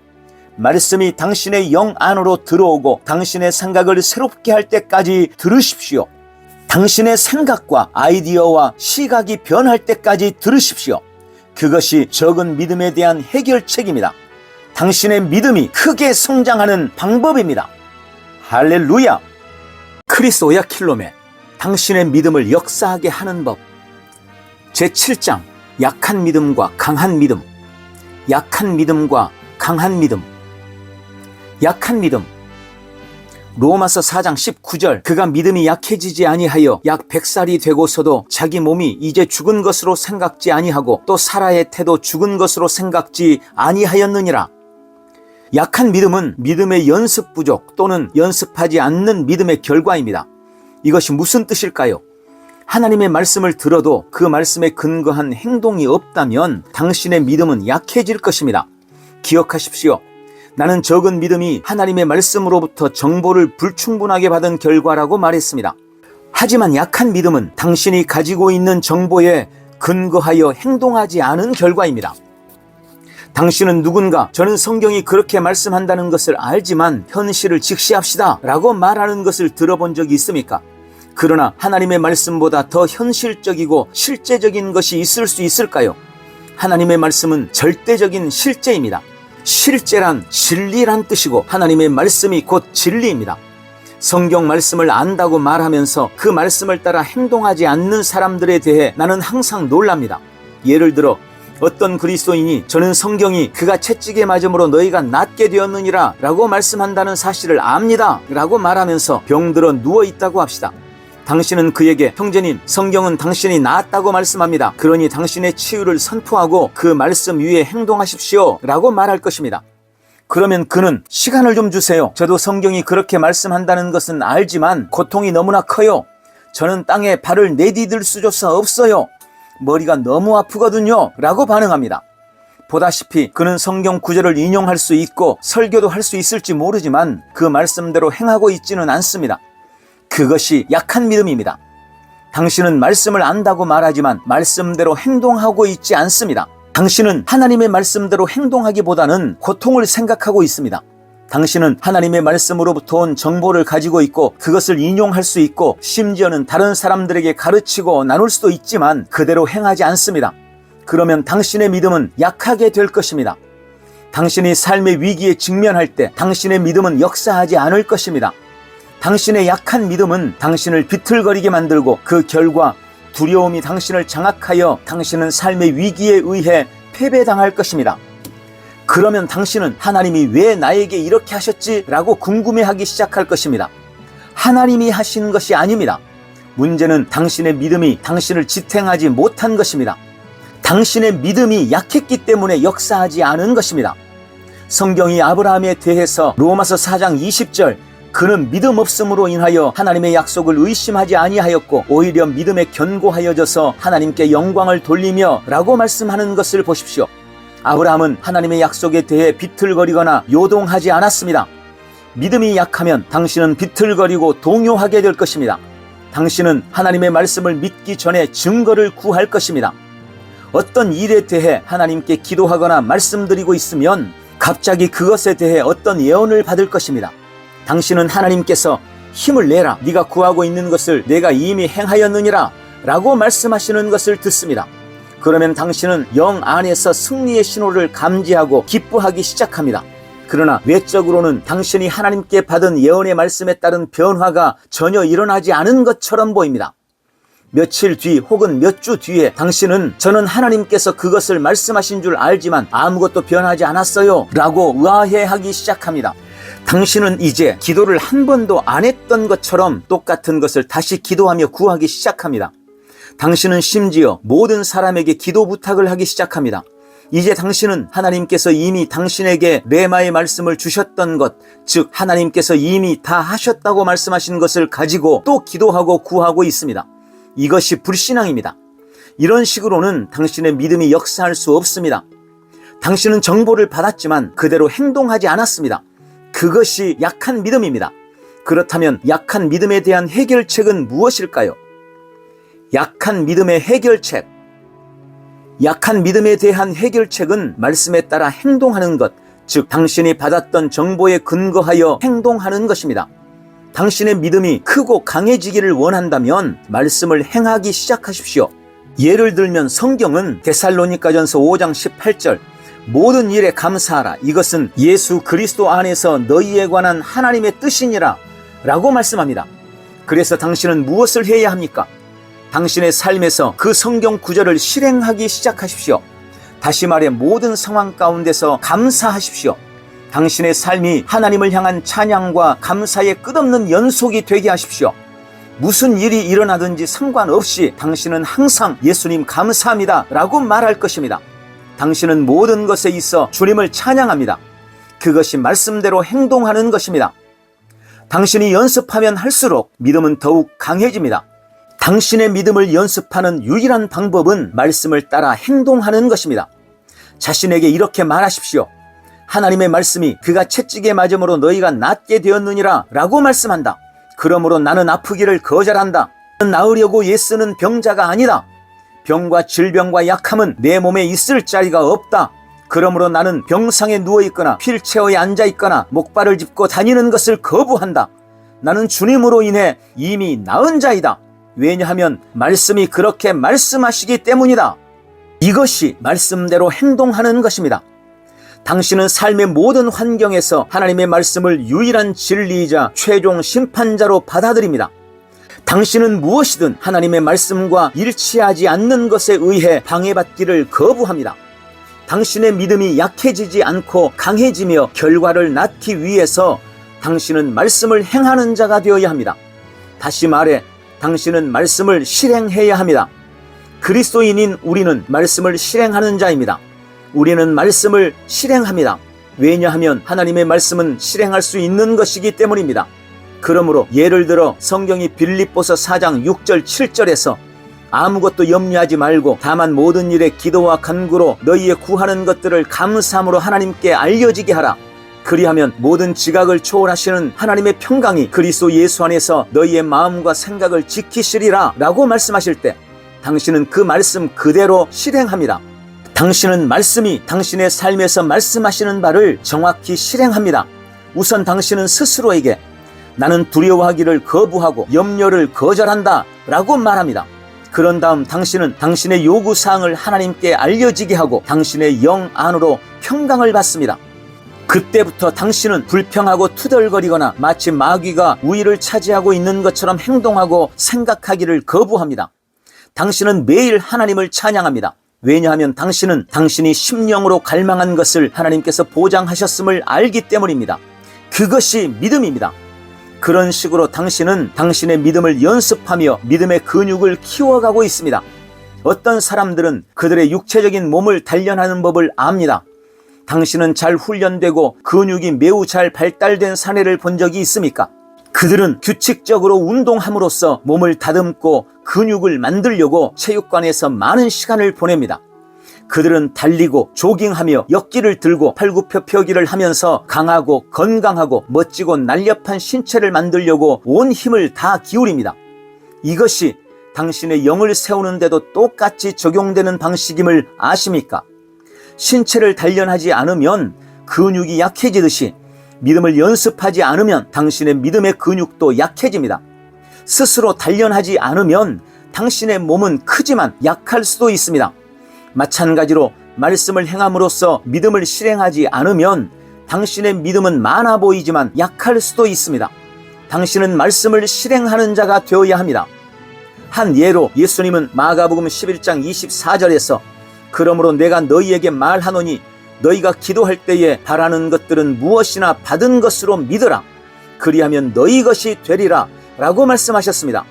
말씀이 당신의 영 안으로 들어오고 당신의 생각을 새롭게 할 때까지 들으십시오. 당신의 생각과 아이디어와 시각이 변할 때까지 들으십시오. 그것이 적은 믿음에 대한 해결책입니다. 당신의 믿음이 크게 성장하는 방법입니다. 할렐루야! 크리스 오야킬롬의 당신의 믿음을 역사하게 하는 법 제7장 약한 믿음과 강한 믿음. 약한 믿음과 강한 믿음. 약한 믿음. 로마서 4장 19절 그가 믿음이 약해지지 아니하여 약 100살이 되고서도 자기 몸이 이제 죽은 것으로 생각지 아니하고 또 사라의 태도 죽은 것으로 생각지 아니하였느니라. 약한 믿음은 믿음의 연습 부족 또는 연습하지 않는 믿음의 결과입니다. 이것이 무슨 뜻일까요? 하나님의 말씀을 들어도 그 말씀에 근거한 행동이 없다면 당신의 믿음은 약해질 것입니다. 기억하십시오. 나는 적은 믿음이 하나님의 말씀으로부터 정보를 불충분하게 받은 결과라고 말했습니다. 하지만 약한 믿음은 당신이 가지고 있는 정보에 근거하여 행동하지 않은 결과입니다. 당신은 누군가 저는 성경이 그렇게 말씀한다는 것을 알지만 현실을 직시합시다 라고 말하는 것을 들어본 적이 있습니까? 그러나 하나님의 말씀보다 더 현실적이고 실제적인 것이 있을 수 있을까요? 하나님의 말씀은 절대적인 실제입니다. 실제란 진리란 뜻이고 하나님의 말씀이 곧 진리입니다. 성경 말씀을 안다고 말하면서 그 말씀을 따라 행동하지 않는 사람들에 대해 나는 항상 놀랍니다. 예를 들어 어떤 그리스도인이 저는 성경이 그가 채찍에 맞음으로 너희가 낫게 되었느니라 라고 말씀한다는 사실을 압니다 라고 말하면서 병들어 누워있다고 합시다. 당신은 그에게 형제님 성경은 당신이 나았다고 말씀합니다. 그러니 당신의 치유를 선포하고 그 말씀 위에 행동하십시오 라고 말할 것입니다. 그러면 그는 시간을 좀 주세요. 저도 성경이 그렇게 말씀한다는 것은 알지만 고통이 너무나 커요. 저는 땅에 발을 내디딜 수조차 없어요. 머리가 너무 아프거든요. 라고 반응합니다. 보다시피 그는 성경 구절을 인용할 수 있고 설교도 할 수 있을지 모르지만 그 말씀대로 행하고 있지는 않습니다. 그것이 약한 믿음입니다. 당신은 말씀을 안다고 말하지만 말씀대로 행동하고 있지 않습니다. 당신은 하나님의 말씀대로 행동하기보다는 고통을 생각하고 있습니다. 당신은 하나님의 말씀으로부터 온 정보를 가지고 있고 그것을 인용할 수 있고 심지어는 다른 사람들에게 가르치고 나눌 수도 있지만 그대로 행하지 않습니다. 그러면 당신의 믿음은 약하게 될 것입니다. 당신이 삶의 위기에 직면할 때 당신의 믿음은 역사하지 않을 것입니다. 당신의 약한 믿음은 당신을 비틀거리게 만들고 그 결과 두려움이 당신을 장악하여 당신은 삶의 위기에 의해 패배당할 것입니다. 그러면 당신은 하나님이 왜 나에게 이렇게 하셨지? 라고 궁금해하기 시작할 것입니다. 하나님이 하신 것이 아닙니다. 문제는 당신의 믿음이 당신을 지탱하지 못한 것입니다. 당신의 믿음이 약했기 때문에 역사하지 않은 것입니다. 성경이 아브라함에 대해서 로마서 4장 20절 그는 믿음 없음으로 인하여 하나님의 약속을 의심하지 아니하였고 오히려 믿음에 견고하여져서 하나님께 영광을 돌리며 라고 말씀하는 것을 보십시오. 아브라함은 하나님의 약속에 대해 비틀거리거나 요동하지 않았습니다. 믿음이 약하면 당신은 비틀거리고 동요하게 될 것입니다. 당신은 하나님의 말씀을 믿기 전에 증거를 구할 것입니다. 어떤 일에 대해 하나님께 기도하거나 말씀드리고 있으면 갑자기 그것에 대해 어떤 예언을 받을 것입니다. 당신은 하나님께서 힘을 내라, 네가 구하고 있는 것을 내가 이미 행하였느니라 라고 말씀하시는 것을 듣습니다. 그러면 당신은 영 안에서 승리의 신호를 감지하고 기뻐하기 시작합니다. 그러나 외적으로는 당신이 하나님께 받은 예언의 말씀에 따른 변화가 전혀 일어나지 않은 것처럼 보입니다. 며칠 뒤 혹은 몇 주 뒤에 당신은 저는 하나님께서 그것을 말씀하신 줄 알지만 아무것도 변하지 않았어요 라고 의아해하기 시작합니다. 당신은 이제 기도를 한 번도 안 했던 것처럼 똑같은 것을 다시 기도하며 구하기 시작합니다. 당신은 심지어 모든 사람에게 기도 부탁을 하기 시작합니다. 이제 당신은 하나님께서 이미 당신에게 레마의 말씀을 주셨던 것, 즉 하나님께서 이미 다 하셨다고 말씀하신 것을 가지고 또 기도하고 구하고 있습니다. 이것이 불신앙입니다. 이런 식으로는 당신의 믿음이 역사할 수 없습니다. 당신은 정보를 받았지만 그대로 행동하지 않았습니다. 그것이 약한 믿음입니다. 그렇다면 약한 믿음에 대한 해결책은 무엇일까요? 약한 믿음의 해결책. 약한 믿음에 대한 해결책은 말씀에 따라 행동하는 것, 즉 당신이 받았던 정보에 근거하여 행동하는 것입니다. 당신의 믿음이 크고 강해지기를 원한다면 말씀을 행하기 시작하십시오. 예를 들면 성경은 데살로니가전서 5장 18절 모든 일에 감사하라. 이것은 예수 그리스도 안에서 너희에 관한 하나님의 뜻이니라 라고 말씀합니다. 그래서 당신은 무엇을 해야 합니까? 당신의 삶에서 그 성경 구절을 실행하기 시작하십시오. 다시 말해 모든 상황 가운데서 감사하십시오. 당신의 삶이 하나님을 향한 찬양과 감사의 끝없는 연속이 되게 하십시오. 무슨 일이 일어나든지 상관없이 당신은 항상 예수님 감사합니다 라고 말할 것입니다. 당신은 모든 것에 있어 주님을 찬양합니다. 그것이 말씀대로 행동하는 것입니다. 당신이 연습하면 할수록 믿음은 더욱 강해집니다. 당신의 믿음을 연습하는 유일한 방법은 말씀을 따라 행동하는 것입니다. 자신에게 이렇게 말하십시오. 하나님의 말씀이 그가 채찍에 맞음으로 너희가 낫게 되었느니라 라고 말씀한다. 그러므로 나는 아프기를 거절한다. 나는 나으려고 애쓰는 병자가 아니다. 병과 질병과 약함은 내 몸에 있을 자리가 없다. 그러므로 나는 병상에 누워있거나 휠체어에 앉아있거나 목발을 짚고 다니는 것을 거부한다. 나는 주님으로 인해 이미 나은 자이다. 왜냐하면 말씀이 그렇게 말씀하시기 때문이다. 이것이 말씀대로 행동하는 것입니다. 당신은 삶의 모든 환경에서 하나님의 말씀을 유일한 진리이자 최종 심판자로 받아들입니다. 당신은 무엇이든 하나님의 말씀과 일치하지 않는 것에 의해 방해받기를 거부합니다. 당신의 믿음이 약해지지 않고 강해지며 결과를 낳기 위해서 당신은 말씀을 행하는 자가 되어야 합니다. 다시 말해 당신은 말씀을 실행해야 합니다. 그리스도인인 우리는 말씀을 실행하는 자입니다. 우리는 말씀을 실행합니다. 왜냐하면 하나님의 말씀은 실행할 수 있는 것이기 때문입니다. 그러므로 예를 들어 성경이 빌립보서 4장 6절 7절에서 아무것도 염려하지 말고 다만 모든 일에 기도와 간구로 너희의 구하는 것들을 감사함으로 하나님께 알려지게 하라. 그리하면 모든 지각을 초월하시는 하나님의 평강이 그리스도 예수 안에서 너희의 마음과 생각을 지키시리라 라고 말씀하실 때 당신은 그 말씀 그대로 실행합니다. 당신은 말씀이 당신의 삶에서 말씀하시는 바를 정확히 실행합니다. 우선 당신은 스스로에게 나는 두려워하기를 거부하고 염려를 거절한다 라고 말합니다. 그런 다음 당신은 당신의 요구사항을 하나님께 알려지게 하고 당신의 영 안으로 평강을 받습니다. 그때부터 당신은 불평하고 투덜거리거나 마치 마귀가 우위를 차지하고 있는 것처럼 행동하고 생각하기를 거부합니다. 당신은 매일 하나님을 찬양합니다. 왜냐하면 당신은 당신이 심령으로 갈망한 것을 하나님께서 보장하셨음을 알기 때문입니다. 그것이 믿음입니다. 그런 식으로 당신은 당신의 믿음을 연습하며 믿음의 근육을 키워가고 있습니다. 어떤 사람들은 그들의 육체적인 몸을 단련하는 법을 압니다. 당신은 잘 훈련되고 근육이 매우 잘 발달된 사내를 본 적이 있습니까? 그들은 규칙적으로 운동함으로써 몸을 다듬고 근육을 만들려고 체육관에서 많은 시간을 보냅니다. 그들은 달리고 조깅하며 역기를 들고 팔굽혀펴기를 하면서 강하고 건강하고 멋지고 날렵한 신체를 만들려고 온 힘을 다 기울입니다. 이것이 당신의 영을 세우는 데도 똑같이 적용되는 방식임을 아십니까? 신체를 단련하지 않으면 근육이 약해지듯이 믿음을 연습하지 않으면 당신의 믿음의 근육도 약해집니다. 스스로 단련하지 않으면 당신의 몸은 크지만 약할 수도 있습니다. 마찬가지로 말씀을 행함으로써 믿음을 실행하지 않으면 당신의 믿음은 많아 보이지만 약할 수도 있습니다. 당신은 말씀을 실행하는 자가 되어야 합니다. 한 예로 예수님은 마가복음 11장 24절에서 그러므로 내가 너희에게 말하노니 너희가 기도할 때에 바라는 것들은 무엇이나 받은 것으로 믿으라. 그리하면 너희 것이 되리라 라고 말씀하셨습니다.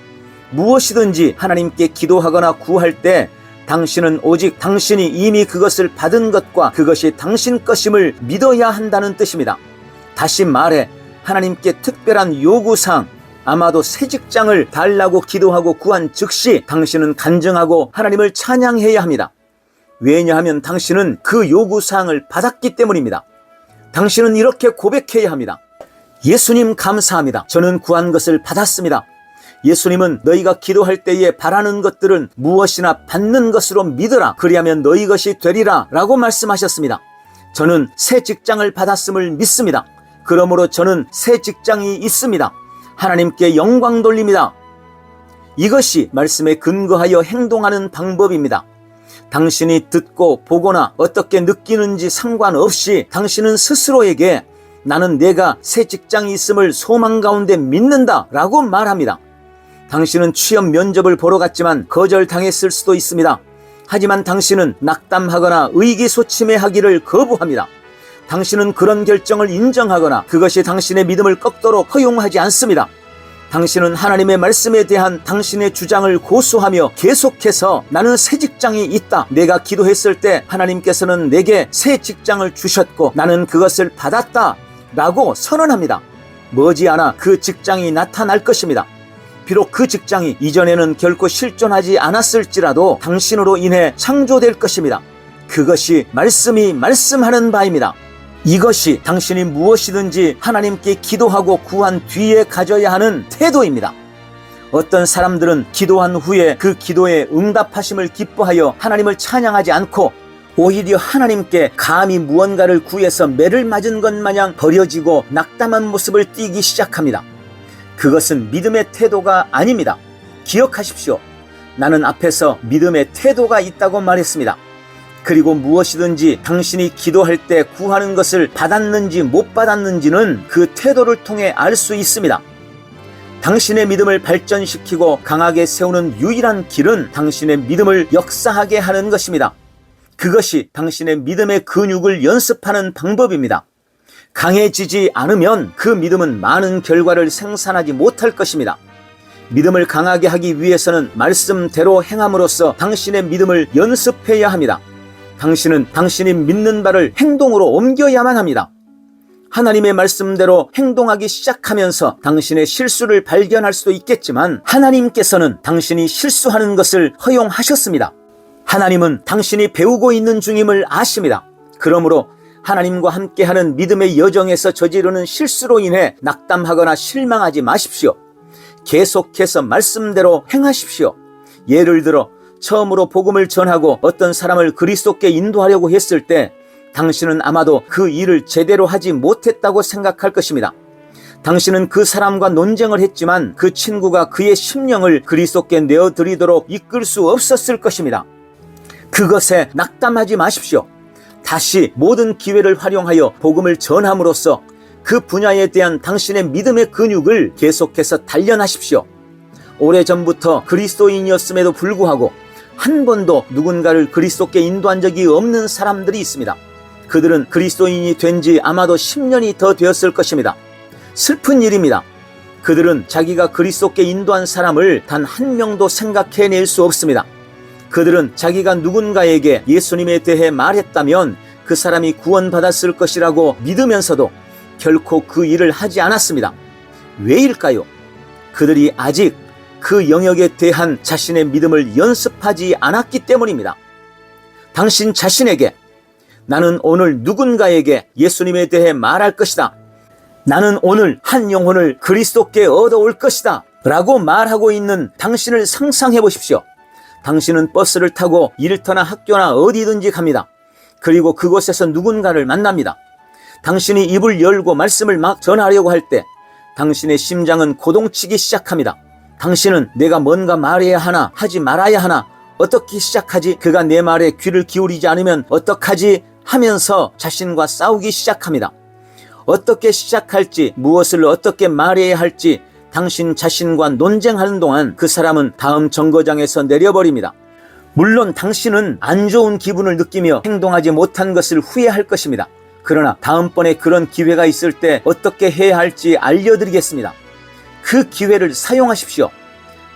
무엇이든지 하나님께 기도하거나 구할 때 당신은 오직 당신이 이미 그것을 받은 것과 그것이 당신 것임을 믿어야 한다는 뜻입니다. 다시 말해 하나님께 특별한 요구사항, 아마도 새 직장을 달라고 기도하고 구한 즉시 당신은 간증하고 하나님을 찬양해야 합니다. 왜냐하면 당신은 그 요구사항을 받았기 때문입니다. 당신은 이렇게 고백해야 합니다. 예수님 감사합니다. 저는 구한 것을 받았습니다. 예수님은 너희가 기도할 때에 바라는 것들은 무엇이나 받는 것으로 믿으라. 그리하면 너희 것이 되리라 라고 말씀하셨습니다. 저는 새 직장을 받았음을 믿습니다. 그러므로 저는 새 직장이 있습니다. 하나님께 영광 돌립니다. 이것이 말씀에 근거하여 행동하는 방법입니다. 당신이 듣고 보거나 어떻게 느끼는지 상관없이 당신은 스스로에게 나는 내가 새 직장이 있음을 소망 가운데 믿는다 라고 말합니다. 당신은 취업 면접을 보러 갔지만 거절당했을 수도 있습니다. 하지만 당신은 낙담하거나 의기소침해하기를 거부합니다. 당신은 그런 결정을 인정하거나 그것이 당신의 믿음을 꺾도록 허용하지 않습니다. 당신은 하나님의 말씀에 대한 당신의 주장을 고수하며 계속해서 나는 새 직장이 있다. 내가 기도했을 때 하나님께서는 내게 새 직장을 주셨고 나는 그것을 받았다 라고 선언합니다. 머지않아 그 직장이 나타날 것입니다. 비록 그 직장이 이전에는 결코 실존하지 않았을지라도 당신으로 인해 창조될 것입니다. 그것이 말씀이 말씀하는 바입니다. 이것이 당신이 무엇이든지 하나님께 기도하고 구한 뒤에 가져야 하는 태도입니다. 어떤 사람들은 기도한 후에 그 기도에 응답하심을 기뻐하여 하나님을 찬양하지 않고 오히려 하나님께 감히 무언가를 구해서 매를 맞은 것 마냥 버려지고 낙담한 모습을 띠기 시작합니다. 그것은 믿음의 태도가 아닙니다. 기억하십시오. 나는 앞에서 믿음의 태도가 있다고 말했습니다. 그리고 무엇이든지 당신이 기도할 때 구하는 것을 받았는지 못 받았는지는 그 태도를 통해 알 수 있습니다. 당신의 믿음을 발전시키고 강하게 세우는 유일한 길은 당신의 믿음을 역사하게 하는 것입니다. 그것이 당신의 믿음의 근육을 연습하는 방법입니다. 강해지지 않으면 그 믿음은 많은 결과를 생산하지 못할 것입니다. 믿음을 강하게 하기 위해서는 말씀대로 행함으로써 당신의 믿음을 연습해야 합니다. 당신은 당신이 믿는 바를 행동으로 옮겨야만 합니다. 하나님의 말씀대로 행동하기 시작하면서 당신의 실수를 발견할 수도 있겠지만 하나님께서는 당신이 실수하는 것을 허용하셨습니다. 하나님은 당신이 배우고 있는 중임을 아십니다. 그러므로 하나님과 함께하는 믿음의 여정에서 저지르는 실수로 인해 낙담하거나 실망하지 마십시오. 계속해서 말씀대로 행하십시오. 예를 들어 처음으로 복음을 전하고 어떤 사람을 그리스도께 인도하려고 했을 때 당신은 아마도 그 일을 제대로 하지 못했다고 생각할 것입니다. 당신은 그 사람과 논쟁을 했지만 그 친구가 그의 심령을 그리스도께 내어드리도록 이끌 수 없었을 것입니다. 그것에 낙담하지 마십시오. 다시 모든 기회를 활용하여 복음을 전함으로써 그 분야에 대한 당신의 믿음의 근육을 계속해서 단련하십시오. 오래전부터 그리스도인이었음에도 불구하고 한 번도 누군가를 그리스도께 인도한 적이 없는 사람들이 있습니다. 그들은 그리스도인이 된 지 아마도 10년이 더 되었을 것입니다. 슬픈 일입니다. 그들은 자기가 그리스도께 인도한 사람을 단 한 명도 생각해낼 수 없습니다. 그들은 자기가 누군가에게 예수님에 대해 말했다면 그 사람이 구원받았을 것이라고 믿으면서도 결코 그 일을 하지 않았습니다. 왜일까요? 그들이 아직 그 영역에 대한 자신의 믿음을 연습하지 않았기 때문입니다. 당신 자신에게 나는 오늘 누군가에게 예수님에 대해 말할 것이다. 나는 오늘 한 영혼을 그리스도께 얻어올 것이다. 라고 말하고 있는 당신을 상상해 보십시오. 당신은 버스를 타고 일터나 학교나 어디든지 갑니다. 그리고 그곳에서 누군가를 만납니다. 당신이 입을 열고 말씀을 막 전하려고 할 때 당신의 심장은 고동치기 시작합니다. 당신은 내가 뭔가 말해야 하나 하지 말아야 하나 어떻게 시작하지? 그가 내 말에 귀를 기울이지 않으면 어떡하지? 하면서 자신과 싸우기 시작합니다. 어떻게 시작할지, 무엇을 어떻게 말해야 할지 당신 자신과 논쟁하는 동안 그 사람은 다음 정거장에서 내려버립니다. 물론 당신은 안 좋은 기분을 느끼며 행동하지 못한 것을 후회할 것입니다. 그러나 다음번에 그런 기회가 있을 때 어떻게 해야 할지 알려드리겠습니다. 그 기회를 사용하십시오.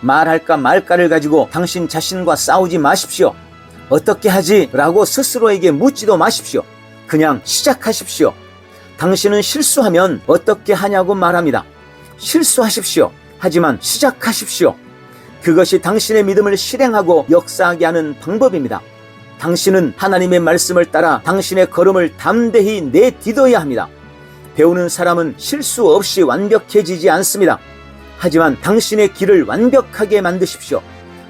말할까 말까를 가지고 당신 자신과 싸우지 마십시오. 어떻게 하지? 라고 스스로에게 묻지도 마십시오. 그냥 시작하십시오. 당신은 실수하면 어떻게 하냐고 말합니다. 실수하십시오. 하지만 시작하십시오. 그것이 당신의 믿음을 실행하고 역사하게 하는 방법입니다. 당신은 하나님의 말씀을 따라 당신의 걸음을 담대히 내딛어야 합니다. 배우는 사람은 실수 없이 완벽해지지 않습니다. 하지만 당신의 길을 완벽하게 만드십시오.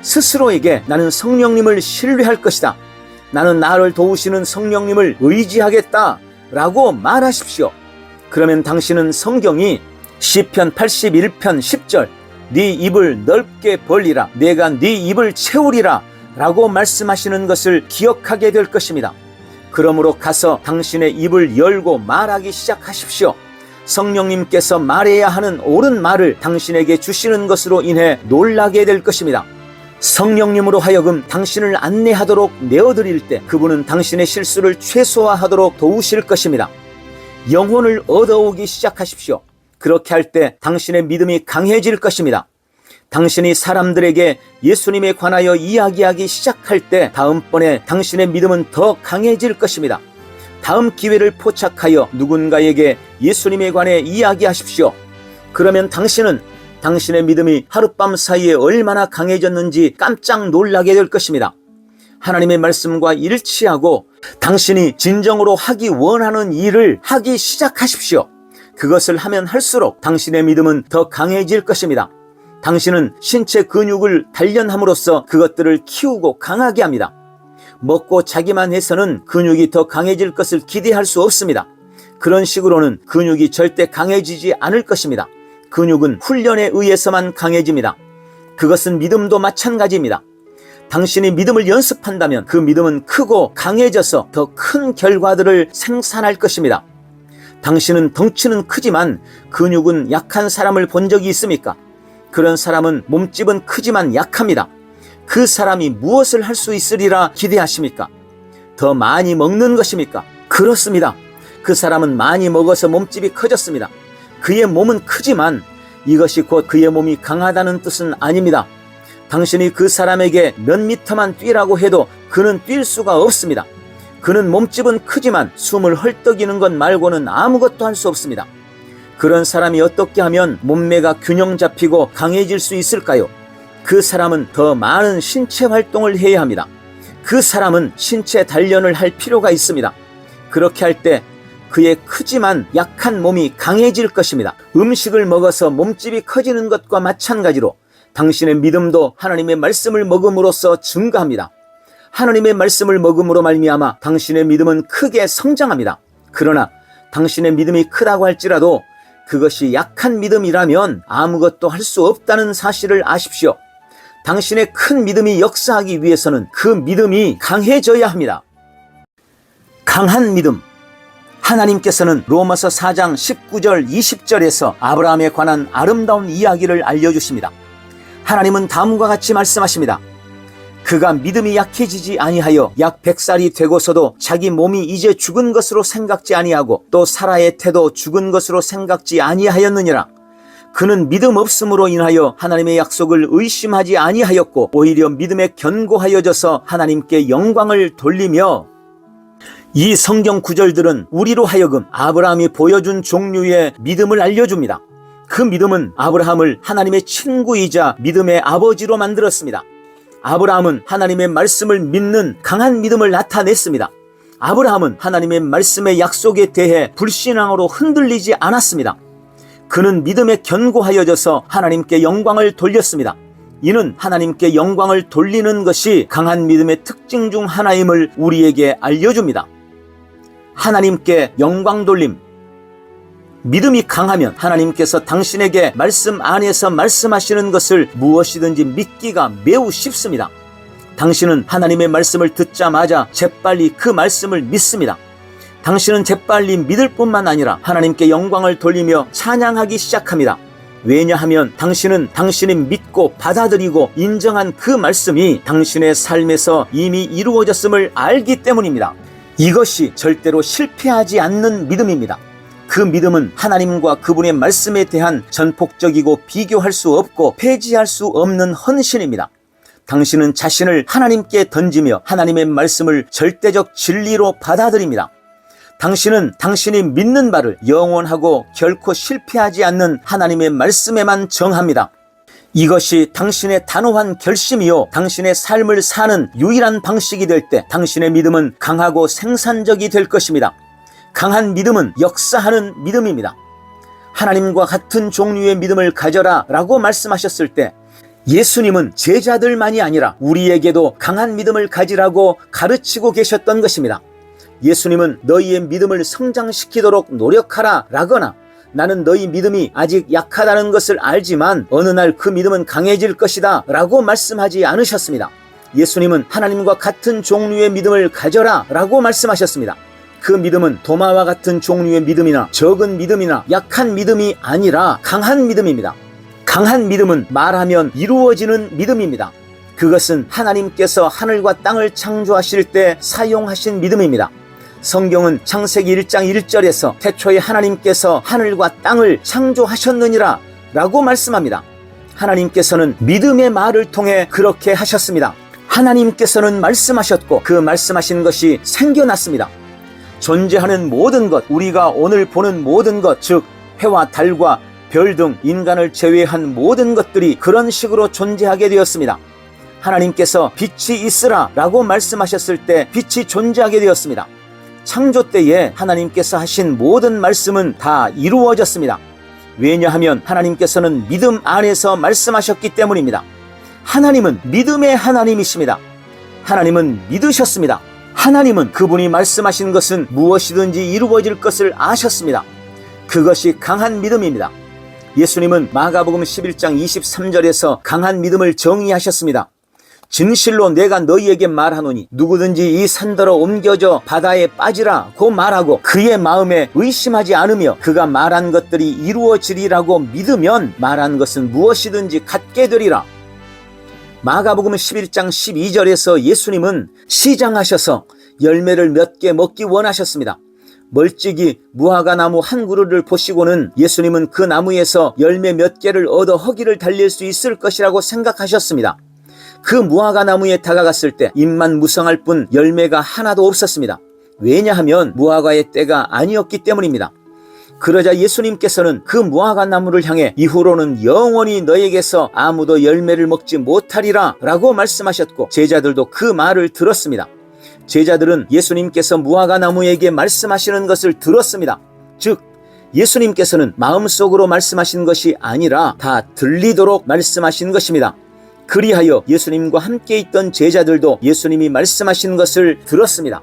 스스로에게 나는 성령님을 신뢰할 것이다. 나는 나를 도우시는 성령님을 의지하겠다. 라고 말하십시오. 그러면 당신은 성경이 시편 81편 10절 네 입을 넓게 벌리라 내가 네 입을 채우리라 라고 말씀하시는 것을 기억하게 될 것입니다. 그러므로 가서 당신의 입을 열고 말하기 시작하십시오. 성령님께서 말해야 하는 옳은 말을 당신에게 주시는 것으로 인해 놀라게 될 것입니다. 성령님으로 하여금 당신을 안내하도록 내어드릴 때 그분은 당신의 실수를 최소화하도록 도우실 것입니다. 영혼을 얻어오기 시작하십시오. 그렇게 할 때 당신의 믿음이 강해질 것입니다. 당신이 사람들에게 예수님에 관하여 이야기하기 시작할 때 다음번에 당신의 믿음은 더 강해질 것입니다. 다음 기회를 포착하여 누군가에게 예수님에 관해 이야기하십시오. 그러면 당신은 당신의 믿음이 하룻밤 사이에 얼마나 강해졌는지 깜짝 놀라게 될 것입니다. 하나님의 말씀과 일치하고 당신이 진정으로 하기 원하는 일을 하기 시작하십시오. 그것을 하면 할수록 당신의 믿음은 더 강해질 것입니다. 당신은 신체 근육을 단련함으로써 그것들을 키우고 강하게 합니다. 먹고 자기만 해서는 근육이 더 강해질 것을 기대할 수 없습니다. 그런 식으로는 근육이 절대 강해지지 않을 것입니다. 근육은 훈련에 의해서만 강해집니다. 그것은 믿음도 마찬가지입니다. 당신이 믿음을 연습한다면 그 믿음은 크고 강해져서 더 큰 결과들을 생산할 것입니다. 당신은 덩치는 크지만 근육은 약한 사람을 본 적이 있습니까? 그런 사람은 몸집은 크지만 약합니다. 그 사람이 무엇을 할 수 있으리라 기대하십니까? 더 많이 먹는 것입니까? 그렇습니다. 그 사람은 많이 먹어서 몸집이 커졌습니다. 그의 몸은 크지만 이것이 곧 그의 몸이 강하다는 뜻은 아닙니다. 당신이 그 사람에게 몇 미터만 뛰라고 해도 그는 뛸 수가 없습니다. 그는 몸집은 크지만 숨을 헐떡이는 것 말고는 아무것도 할 수 없습니다. 그런 사람이 어떻게 하면 몸매가 균형 잡히고 강해질 수 있을까요? 그 사람은 더 많은 신체 활동을 해야 합니다. 그 사람은 신체 단련을 할 필요가 있습니다. 그렇게 할 때 그의 크지만 약한 몸이 강해질 것입니다. 음식을 먹어서 몸집이 커지는 것과 마찬가지로 당신의 믿음도 하나님의 말씀을 먹음으로써 증가합니다. 하나님의 말씀을 먹음으로 말미암아 당신의 믿음은 크게 성장합니다. 그러나 당신의 믿음이 크다고 할지라도 그것이 약한 믿음이라면 아무것도 할 수 없다는 사실을 아십시오. 당신의 큰 믿음이 역사하기 위해서는 그 믿음이 강해져야 합니다. 강한 믿음. 하나님께서는 로마서 4장 19절 20절에서 아브라함에 관한 아름다운 이야기를 알려주십니다. 하나님은 다음과 같이 말씀하십니다. 그가 믿음이 약해지지 아니하여 약 100살이 되고서도 자기 몸이 이제 죽은 것으로 생각지 아니하고 또 사라의 태도 죽은 것으로 생각지 아니하였느니라. 그는 믿음 없음으로 인하여 하나님의 약속을 의심하지 아니하였고 오히려 믿음에 견고하여져서 하나님께 영광을 돌리며. 이 성경 구절들은 우리로 하여금 아브라함이 보여준 종류의 믿음을 알려줍니다. 그 믿음은 아브라함을 하나님의 친구이자 믿음의 아버지로 만들었습니다. 아브라함은 하나님의 말씀을 믿는 강한 믿음을 나타냈습니다. 아브라함은 하나님의 말씀의 약속에 대해 불신앙으로 흔들리지 않았습니다. 그는 믿음에 견고하여져서 하나님께 영광을 돌렸습니다. 이는 하나님께 영광을 돌리는 것이 강한 믿음의 특징 중 하나임을 우리에게 알려줍니다. 하나님께 영광 돌림. 믿음이 강하면 하나님께서 당신에게 말씀 안에서 말씀하시는 것을 무엇이든지 믿기가 매우 쉽습니다. 당신은 하나님의 말씀을 듣자마자 재빨리 그 말씀을 믿습니다. 당신은 재빨리 믿을 뿐만 아니라 하나님께 영광을 돌리며 찬양하기 시작합니다. 왜냐하면 당신은 당신이 믿고 받아들이고 인정한 그 말씀이 당신의 삶에서 이미 이루어졌음을 알기 때문입니다. 이것이 절대로 실패하지 않는 믿음입니다. 그 믿음은 하나님과 그분의 말씀에 대한 전폭적이고 비교할 수 없고 폐지할 수 없는 헌신입니다. 당신은 자신을 하나님께 던지며 하나님의 말씀을 절대적 진리로 받아들입니다. 당신은 당신이 믿는 바를 영원하고 결코 실패하지 않는 하나님의 말씀에만 정합니다. 이것이 당신의 단호한 결심이요 당신의 삶을 사는 유일한 방식이 될 때 당신의 믿음은 강하고 생산적이 될 것입니다. 강한 믿음은 역사하는 믿음입니다. 하나님과 같은 종류의 믿음을 가져라 라고 말씀하셨을 때 예수님은 제자들만이 아니라 우리에게도 강한 믿음을 가지라고 가르치고 계셨던 것입니다. 예수님은 너희의 믿음을 성장시키도록 노력하라 라거나 나는 너희 믿음이 아직 약하다는 것을 알지만 어느 날 그 믿음은 강해질 것이다 라고 말씀하지 않으셨습니다. 예수님은 하나님과 같은 종류의 믿음을 가져라 라고 말씀하셨습니다. 그 믿음은 도마와 같은 종류의 믿음이나 적은 믿음이나 약한 믿음이 아니라 강한 믿음입니다. 강한 믿음은 말하면 이루어지는 믿음입니다. 그것은 하나님께서 하늘과 땅을 창조하실 때 사용하신 믿음입니다. 성경은 창세기 1장 1절에서 태초에 하나님께서 하늘과 땅을 창조하셨느니라 라고 말씀합니다. 하나님께서는 믿음의 말을 통해 그렇게 하셨습니다. 하나님께서는 말씀하셨고 그 말씀하신 것이 생겨났습니다. 존재하는 모든 것, 우리가 오늘 보는 모든 것, 즉 해와 달과 별 등 인간을 제외한 모든 것들이 그런 식으로 존재하게 되었습니다. 하나님께서 빛이 있으라 라고 말씀하셨을 때 빛이 존재하게 되었습니다. 창조 때에 하나님께서 하신 모든 말씀은 다 이루어졌습니다. 왜냐하면 하나님께서는 믿음 안에서 말씀하셨기 때문입니다. 하나님은 믿음의 하나님이십니다. 하나님은 믿으셨습니다. 하나님은 그분이 말씀하신 것은 무엇이든지 이루어질 것을 아셨습니다. 그것이 강한 믿음입니다. 예수님은 마가복음 11장 23절에서 강한 믿음을 정의하셨습니다. 진실로 내가 너희에게 말하노니 누구든지 이 산더러 옮겨져 바다에 빠지라고 말하고 그의 마음에 의심하지 않으며 그가 말한 것들이 이루어지리라고 믿으면 말한 것은 무엇이든지 갖게 되리라. 마가복음 11장 12절에서 예수님은 시장하셔서 열매를 몇 개 먹기 원하셨습니다. 멀찍이 무화과 나무 한 그루를 보시고는 예수님은 그 나무에서 열매 몇 개를 얻어 허기를 달릴 수 있을 것이라고 생각하셨습니다. 그 무화과 나무에 다가갔을 때 잎만 무성할 뿐 열매가 하나도 없었습니다. 왜냐하면 무화과의 때가 아니었기 때문입니다. 그러자 예수님께서는 그 무화과 나무를 향해 이후로는 영원히 너에게서 아무도 열매를 먹지 못하리라 라고 말씀하셨고, 제자들도 그 말을 들었습니다. 제자들은 예수님께서 무화과 나무에게 말씀하시는 것을 들었습니다. 즉, 예수님께서는 마음속으로 말씀하신 것이 아니라 다 들리도록 말씀하신 것입니다. 그리하여 예수님과 함께 있던 제자들도 예수님이 말씀하신 것을 들었습니다.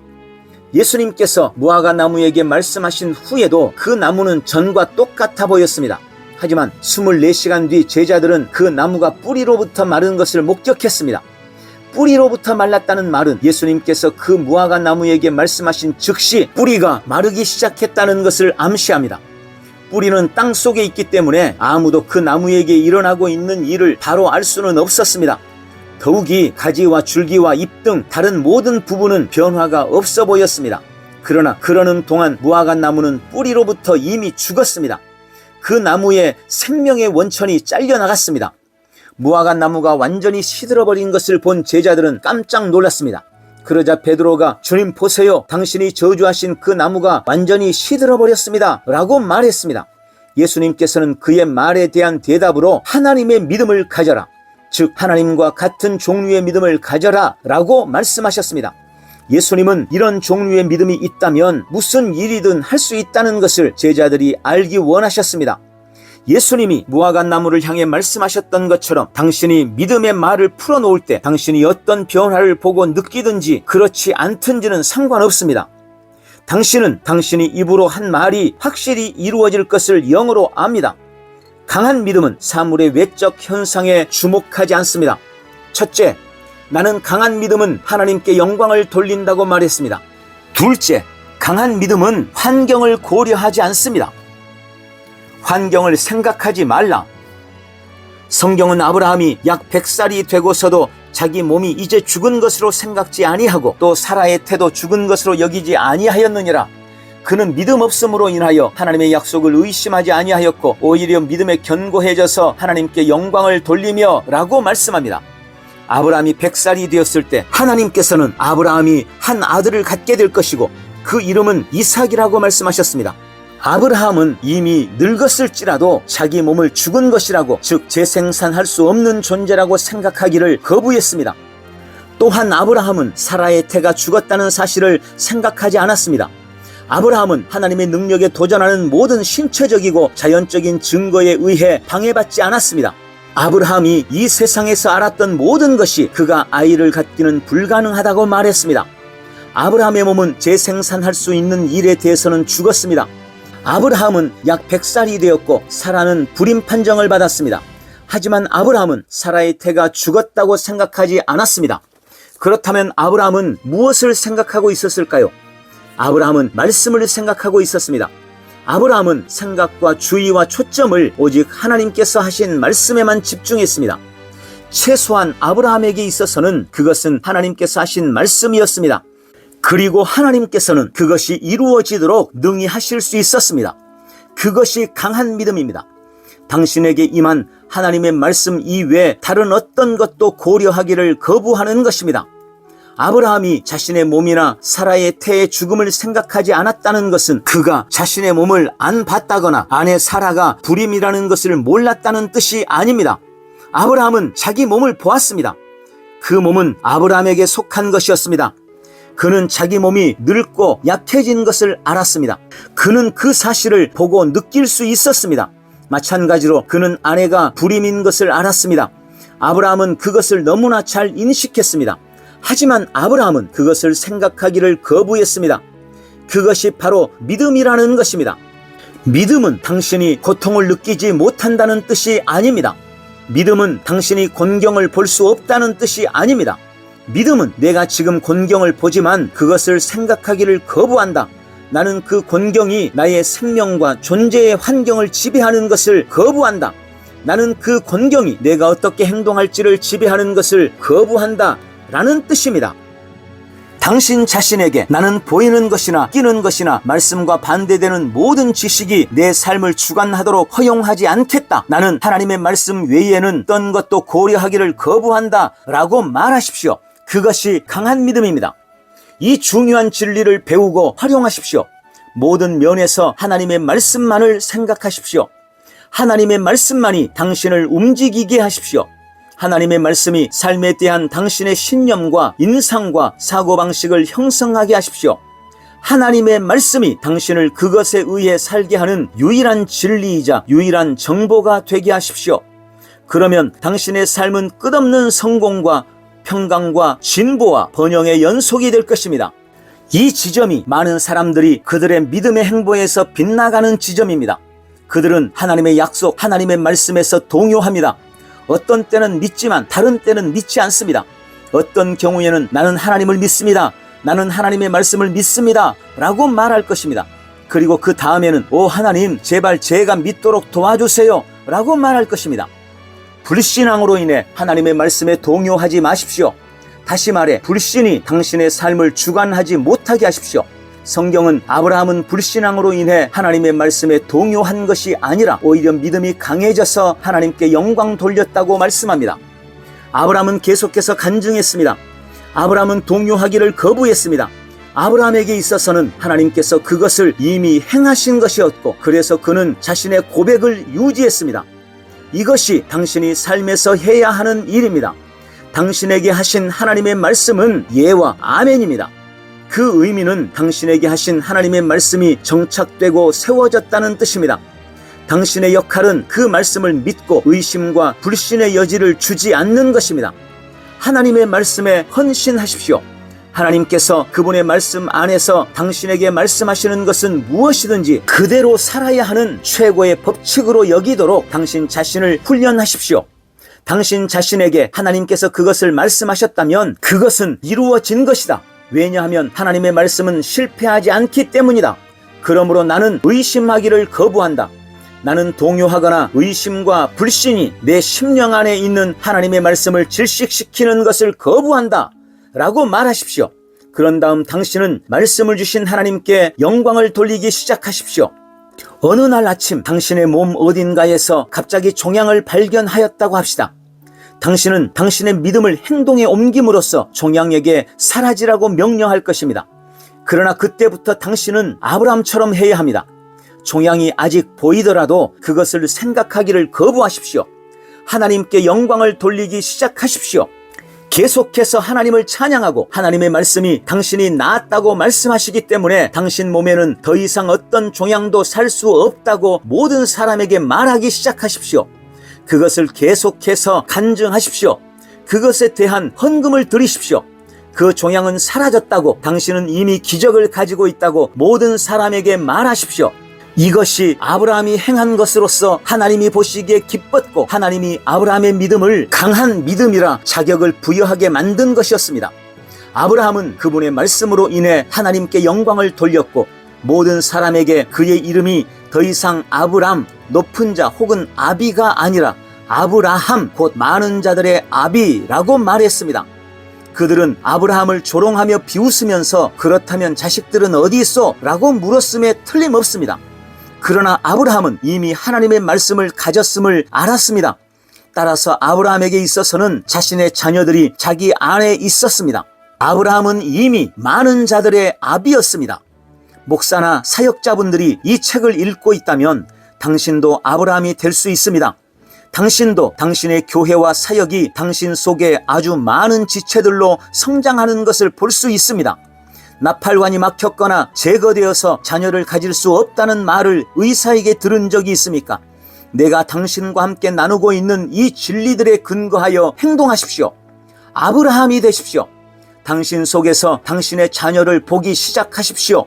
예수님께서 무화과 나무에게 말씀하신 후에도 그 나무는 전과 똑같아 보였습니다. 하지만 24시간 뒤 제자들은 그 나무가 뿌리로부터 마른 것을 목격했습니다. 뿌리로부터 말랐다는 말은 예수님께서 그 무화과 나무에게 말씀하신 즉시 뿌리가 마르기 시작했다는 것을 암시합니다. 뿌리는 땅 속에 있기 때문에 아무도 그 나무에게 일어나고 있는 일을 바로 알 수는 없었습니다. 더욱이 가지와 줄기와 잎 등 다른 모든 부분은 변화가 없어 보였습니다. 그러나 그러는 동안 무화과 나무는 뿌리로부터 이미 죽었습니다. 그 나무의 생명의 원천이 잘려나갔습니다. 무화과 나무가 완전히 시들어버린 것을 본 제자들은 깜짝 놀랐습니다. 그러자 베드로가 주님 보세요, 당신이 저주하신 그 나무가 완전히 시들어버렸습니다 라고 말했습니다. 예수님께서는 그의 말에 대한 대답으로 하나님의 믿음을 가져라, 즉 하나님과 같은 종류의 믿음을 가져라 라고 말씀하셨습니다. 예수님은 이런 종류의 믿음이 있다면 무슨 일이든 할 수 있다는 것을 제자들이 알기 원하셨습니다. 예수님이 무화과 나무를 향해 말씀하셨던 것처럼 당신이 믿음의 말을 풀어놓을 때 당신이 어떤 변화를 보고 느끼든지 그렇지 않든지는 상관없습니다. 당신은 당신이 입으로 한 말이 확실히 이루어질 것을 영으로 압니다. 강한 믿음은 사물의 외적 현상에 주목하지 않습니다. 첫째, 나는 강한 믿음은 하나님께 영광을 돌린다고 말했습니다. 둘째, 강한 믿음은 환경을 고려하지 않습니다. 환경을 생각하지 말라. 성경은 아브라함이 약 100살이 되고서도 자기 몸이 이제 죽은 것으로 생각지 아니하고 또 사라의 태도 죽은 것으로 여기지 아니하였느니라. 그는 믿음 없음으로 인하여 하나님의 약속을 의심하지 아니하였고 오히려 믿음에 견고해져서 하나님께 영광을 돌리며 라고 말씀합니다. 아브라함이 100살이 되었을 때 하나님께서는 아브라함이 한 아들을 갖게 될 것이고 그 이름은 이삭이라고 말씀하셨습니다. 아브라함은 이미 늙었을지라도 자기 몸을 죽은 것이라고, 즉 재생산할 수 없는 존재라고 생각하기를 거부했습니다. 또한 아브라함은 사라의 태가 죽었다는 사실을 생각하지 않았습니다. 아브라함은 하나님의 능력에 도전하는 모든 신체적이고 자연적인 증거에 의해 방해받지 않았습니다. 아브라함이 이 세상에서 알았던 모든 것이 그가 아이를 갖기는 불가능하다고 말했습니다. 아브라함의 몸은 재생산할 수 있는 일에 대해서는 죽었습니다. 아브라함은 약 100살이 되었고 사라는 불임 판정을 받았습니다. 하지만 아브라함은 사라의 태가 죽었다고 생각하지 않았습니다. 그렇다면 아브라함은 무엇을 생각하고 있었을까요? 아브라함은 말씀을 생각하고 있었습니다. 아브라함은 생각과 주의와 초점을 오직 하나님께서 하신 말씀에만 집중했습니다. 최소한 아브라함에게 있어서는 그것은 하나님께서 하신 말씀이었습니다. 그리고 하나님께서는 그것이 이루어지도록 능히 하실 수 있었습니다. 그것이 강한 믿음입니다. 당신에게 임한 하나님의 말씀 이외에 다른 어떤 것도 고려하기를 거부하는 것입니다. 아브라함이 자신의 몸이나 사라의 태의 죽음을 생각하지 않았다는 것은 그가 자신의 몸을 안 봤다거나 아내 사라가 불임이라는 것을 몰랐다는 뜻이 아닙니다. 아브라함은 자기 몸을 보았습니다. 그 몸은 아브라함에게 속한 것이었습니다. 그는 자기 몸이 늙고 약해진 것을 알았습니다. 그는 그 사실을 보고 느낄 수 있었습니다. 마찬가지로 그는 아내가 불임인 것을 알았습니다. 아브라함은 그것을 너무나 잘 인식했습니다. 하지만 아브라함은 그것을 생각하기를 거부했습니다. 그것이 바로 믿음이라는 것입니다. 믿음은 당신이 고통을 느끼지 못한다는 뜻이 아닙니다. 믿음은 당신이 곤경을 볼 수 없다는 뜻이 아닙니다. 믿음은 내가 지금 곤경을 보지만 그것을 생각하기를 거부한다. 나는 그 곤경이 나의 생명과 존재의 환경을 지배하는 것을 거부한다. 나는 그 곤경이 내가 어떻게 행동할지를 지배하는 것을 거부한다. 라는 뜻입니다. 당신 자신에게 나는 보이는 것이나 끼는 것이나 말씀과 반대되는 모든 지식이 내 삶을 주관하도록 허용하지 않겠다. 나는 하나님의 말씀 외에는 어떤 것도 고려하기를 거부한다 라고 말하십시오. 그것이 강한 믿음입니다. 이 중요한 진리를 배우고 활용하십시오. 모든 면에서 하나님의 말씀만을 생각하십시오. 하나님의 말씀만이 당신을 움직이게 하십시오. 하나님의 말씀이 삶에 대한 당신의 신념과 인상과 사고방식을 형성하게 하십시오. 하나님의 말씀이 당신을 그것에 의해 살게 하는 유일한 진리이자 유일한 정보가 되게 하십시오. 그러면 당신의 삶은 끝없는 성공과 평강과 진보와 번영의 연속이 될 것입니다. 이 지점이 많은 사람들이 그들의 믿음의 행보에서 빗나가는 지점입니다. 그들은 하나님의 약속, 하나님의 말씀에서 동요합니다. 어떤 때는 믿지만 다른 때는 믿지 않습니다. 어떤 경우에는 나는 하나님을 믿습니다. 나는 하나님의 말씀을 믿습니다. 라고 말할 것입니다. 그리고 그 다음에는 오 하나님 제발 제가 믿도록 도와주세요. 라고 말할 것입니다. 불신앙으로 인해 하나님의 말씀에 동요하지 마십시오. 다시 말해 불신이 당신의 삶을 주관하지 못하게 하십시오. 성경은 아브라함은 불신앙으로 인해 하나님의 말씀에 동요한 것이 아니라 오히려 믿음이 강해져서 하나님께 영광 돌렸다고 말씀합니다. 아브라함은 계속해서 간증했습니다. 아브라함은 동요하기를 거부했습니다. 아브라함에게 있어서는 하나님께서 그것을 이미 행하신 것이었고 그래서 그는 자신의 고백을 유지했습니다. 이것이 당신이 삶에서 해야 하는 일입니다. 당신에게 하신 하나님의 말씀은 예와 아멘입니다. 그 의미는 당신에게 하신 하나님의 말씀이 정착되고 세워졌다는 뜻입니다. 당신의 역할은 그 말씀을 믿고 의심과 불신의 여지를 주지 않는 것입니다. 하나님의 말씀에 헌신하십시오. 하나님께서 그분의 말씀 안에서 당신에게 말씀하시는 것은 무엇이든지 그대로 살아야 하는 최고의 법칙으로 여기도록 당신 자신을 훈련하십시오. 당신 자신에게 하나님께서 그것을 말씀하셨다면 그것은 이루어진 것이다. 왜냐하면 하나님의 말씀은 실패하지 않기 때문이다. 그러므로 나는 의심하기를 거부한다. 나는 동요하거나 의심과 불신이 내 심령 안에 있는 하나님의 말씀을 질식시키는 것을 거부한다. 라고 말하십시오. 그런 다음 당신은 말씀을 주신 하나님께 영광을 돌리기 시작하십시오. 어느 날 아침 당신의 몸 어딘가에서 갑자기 종양을 발견하였다고 합시다. 당신은 당신의 믿음을 행동에 옮김으로써 종양에게 사라지라고 명령할 것입니다. 그러나 그때부터 당신은 아브라함처럼 해야 합니다. 종양이 아직 보이더라도 그것을 생각하기를 거부하십시오. 하나님께 영광을 돌리기 시작하십시오. 계속해서 하나님을 찬양하고 하나님의 말씀이 당신이 나았다고 말씀하시기 때문에 당신 몸에는 더 이상 어떤 종양도 살 수 없다고 모든 사람에게 말하기 시작하십시오. 그것을 계속해서 간증하십시오. 그것에 대한 헌금을 드리십시오. 그 종양은 사라졌다고 당신은 이미 기적을 가지고 있다고 모든 사람에게 말하십시오. 이것이 아브라함이 행한 것으로서 하나님이 보시기에 기뻤고 하나님이 아브라함의 믿음을 강한 믿음이라 자격을 부여하게 만든 것이었습니다. 아브라함은 그분의 말씀으로 인해 하나님께 영광을 돌렸고 모든 사람에게 그의 이름이 더 이상 아브람, 높은 자 혹은 아비가 아니라 아브라함, 곧 많은 자들의 아비라고 말했습니다. 그들은 아브라함을 조롱하며 비웃으면서 그렇다면 자식들은 어디 있어? 라고 물었음에 틀림없습니다. 그러나 아브라함은 이미 하나님의 말씀을 가졌음을 알았습니다. 따라서 아브라함에게 있어서는 자신의 자녀들이 자기 안에 있었습니다. 아브라함은 이미 많은 자들의 아비였습니다. 목사나 사역자분들이 이 책을 읽고 있다면 당신도 아브라함이 될 수 있습니다. 당신도 당신의 교회와 사역이 당신 속에 아주 많은 지체들로 성장하는 것을 볼 수 있습니다. 나팔관이 막혔거나 제거되어서 자녀를 가질 수 없다는 말을 의사에게 들은 적이 있습니까? 내가 당신과 함께 나누고 있는 이 진리들에 근거하여 행동하십시오. 아브라함이 되십시오. 당신 속에서 당신의 자녀를 보기 시작하십시오.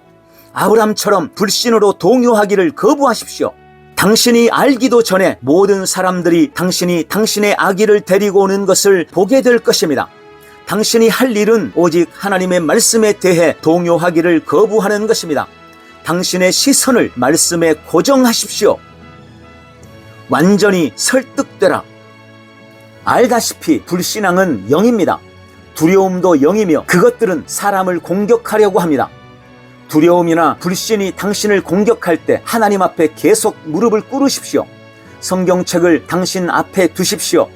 아브라함처럼 불신으로 동요하기를 거부하십시오. 당신이 알기도 전에 모든 사람들이 당신이 당신의 아기를 데리고 오는 것을 보게 될 것입니다. 당신이 할 일은 오직 하나님의 말씀에 대해 동요하기를 거부하는 것입니다. 당신의 시선을 말씀에 고정하십시오. 완전히 설득되라. 알다시피 불신앙은 영입니다. 두려움도 영이며 그것들은 사람을 공격하려고 합니다. 두려움이나 불신이 당신을 공격할 때 하나님 앞에 계속 무릎을 꿇으십시오. 성경책을 당신 앞에 두십시오.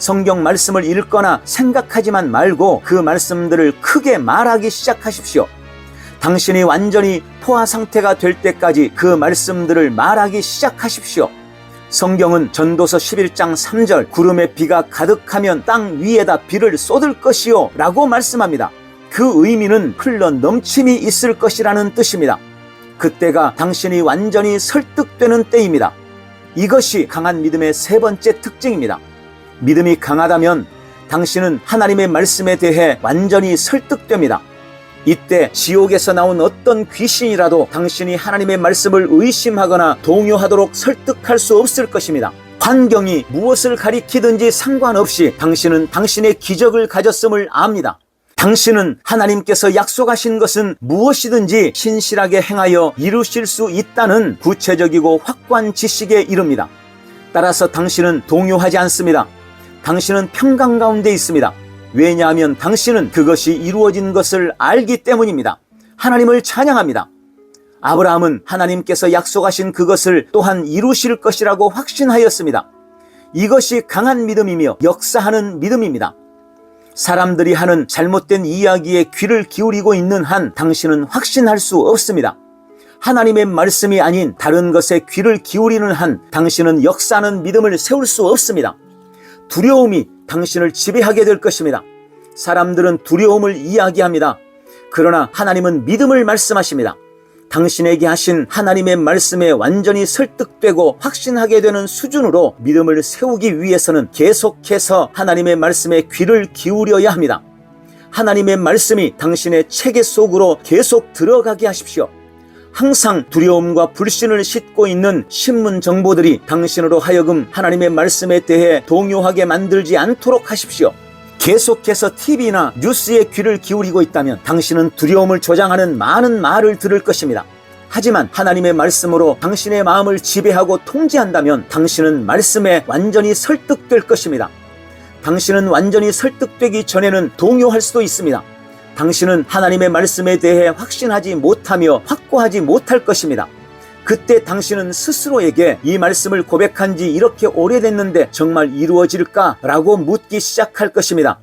성경 말씀을 읽거나 생각하지만 말고 그 말씀들을 크게 말하기 시작하십시오. 당신이 완전히 포화 상태가 될 때까지 그 말씀들을 말하기 시작하십시오. 성경은 전도서 11장 3절 구름에 비가 가득하면 땅 위에다 비를 쏟을 것이요 라고 말씀합니다. 그 의미는 흘러 넘침이 있을 것이라는 뜻입니다. 그때가 당신이 완전히 설득되는 때입니다. 이것이 강한 믿음의 세 번째 특징입니다. 믿음이 강하다면 당신은 하나님의 말씀에 대해 완전히 설득됩니다. 이때 지옥에서 나온 어떤 귀신이라도 당신이 하나님의 말씀을 의심하거나 동요하도록 설득할 수 없을 것입니다. 환경이 무엇을 가리키든지 상관없이 당신은 당신의 기적을 가졌음을 압니다. 당신은 하나님께서 약속하신 것은 무엇이든지 신실하게 행하여 이루실 수 있다는 구체적이고 확고한 지식에 이릅니다. 따라서 당신은 동요하지 않습니다. 당신은 평강 가운데 있습니다. 왜냐하면 당신은 그것이 이루어진 것을 알기 때문입니다. 하나님을 찬양합니다. 아브라함은 하나님께서 약속하신 그것을 또한 이루실 것이라고 확신하였습니다. 이것이 강한 믿음이며 역사하는 믿음입니다. 사람들이 하는 잘못된 이야기에 귀를 기울이고 있는 한 당신은 확신할 수 없습니다. 하나님의 말씀이 아닌 다른 것에 귀를 기울이는 한 당신은 역사하는 믿음을 세울 수 없습니다. 두려움이 당신을 지배하게 될 것입니다. 사람들은 두려움을 이야기합니다. 그러나 하나님은 믿음을 말씀하십니다. 당신에게 하신 하나님의 말씀에 완전히 설득되고 확신하게 되는 수준으로 믿음을 세우기 위해서는 계속해서 하나님의 말씀에 귀를 기울여야 합니다. 하나님의 말씀이 당신의 체계 속으로 계속 들어가게 하십시오. 항상 두려움과 불신을 싣고 있는 신문 정보들이 당신으로 하여금 하나님의 말씀에 대해 동요하게 만들지 않도록 하십시오. 계속해서 TV나 뉴스에 귀를 기울이고 있다면 당신은 두려움을 조장하는 많은 말을 들을 것입니다. 하지만 하나님의 말씀으로 당신의 마음을 지배하고 통제한다면 당신은 말씀에 완전히 설득될 것입니다. 당신은 완전히 설득되기 전에는 동요할 수도 있습니다. 당신은 하나님의 말씀에 대해 확신하지 못하며 확고하지 못할 것입니다. 그때 당신은 스스로에게 이 말씀을 고백한 지 이렇게 오래됐는데 정말 이루어질까라고 묻기 시작할 것입니다.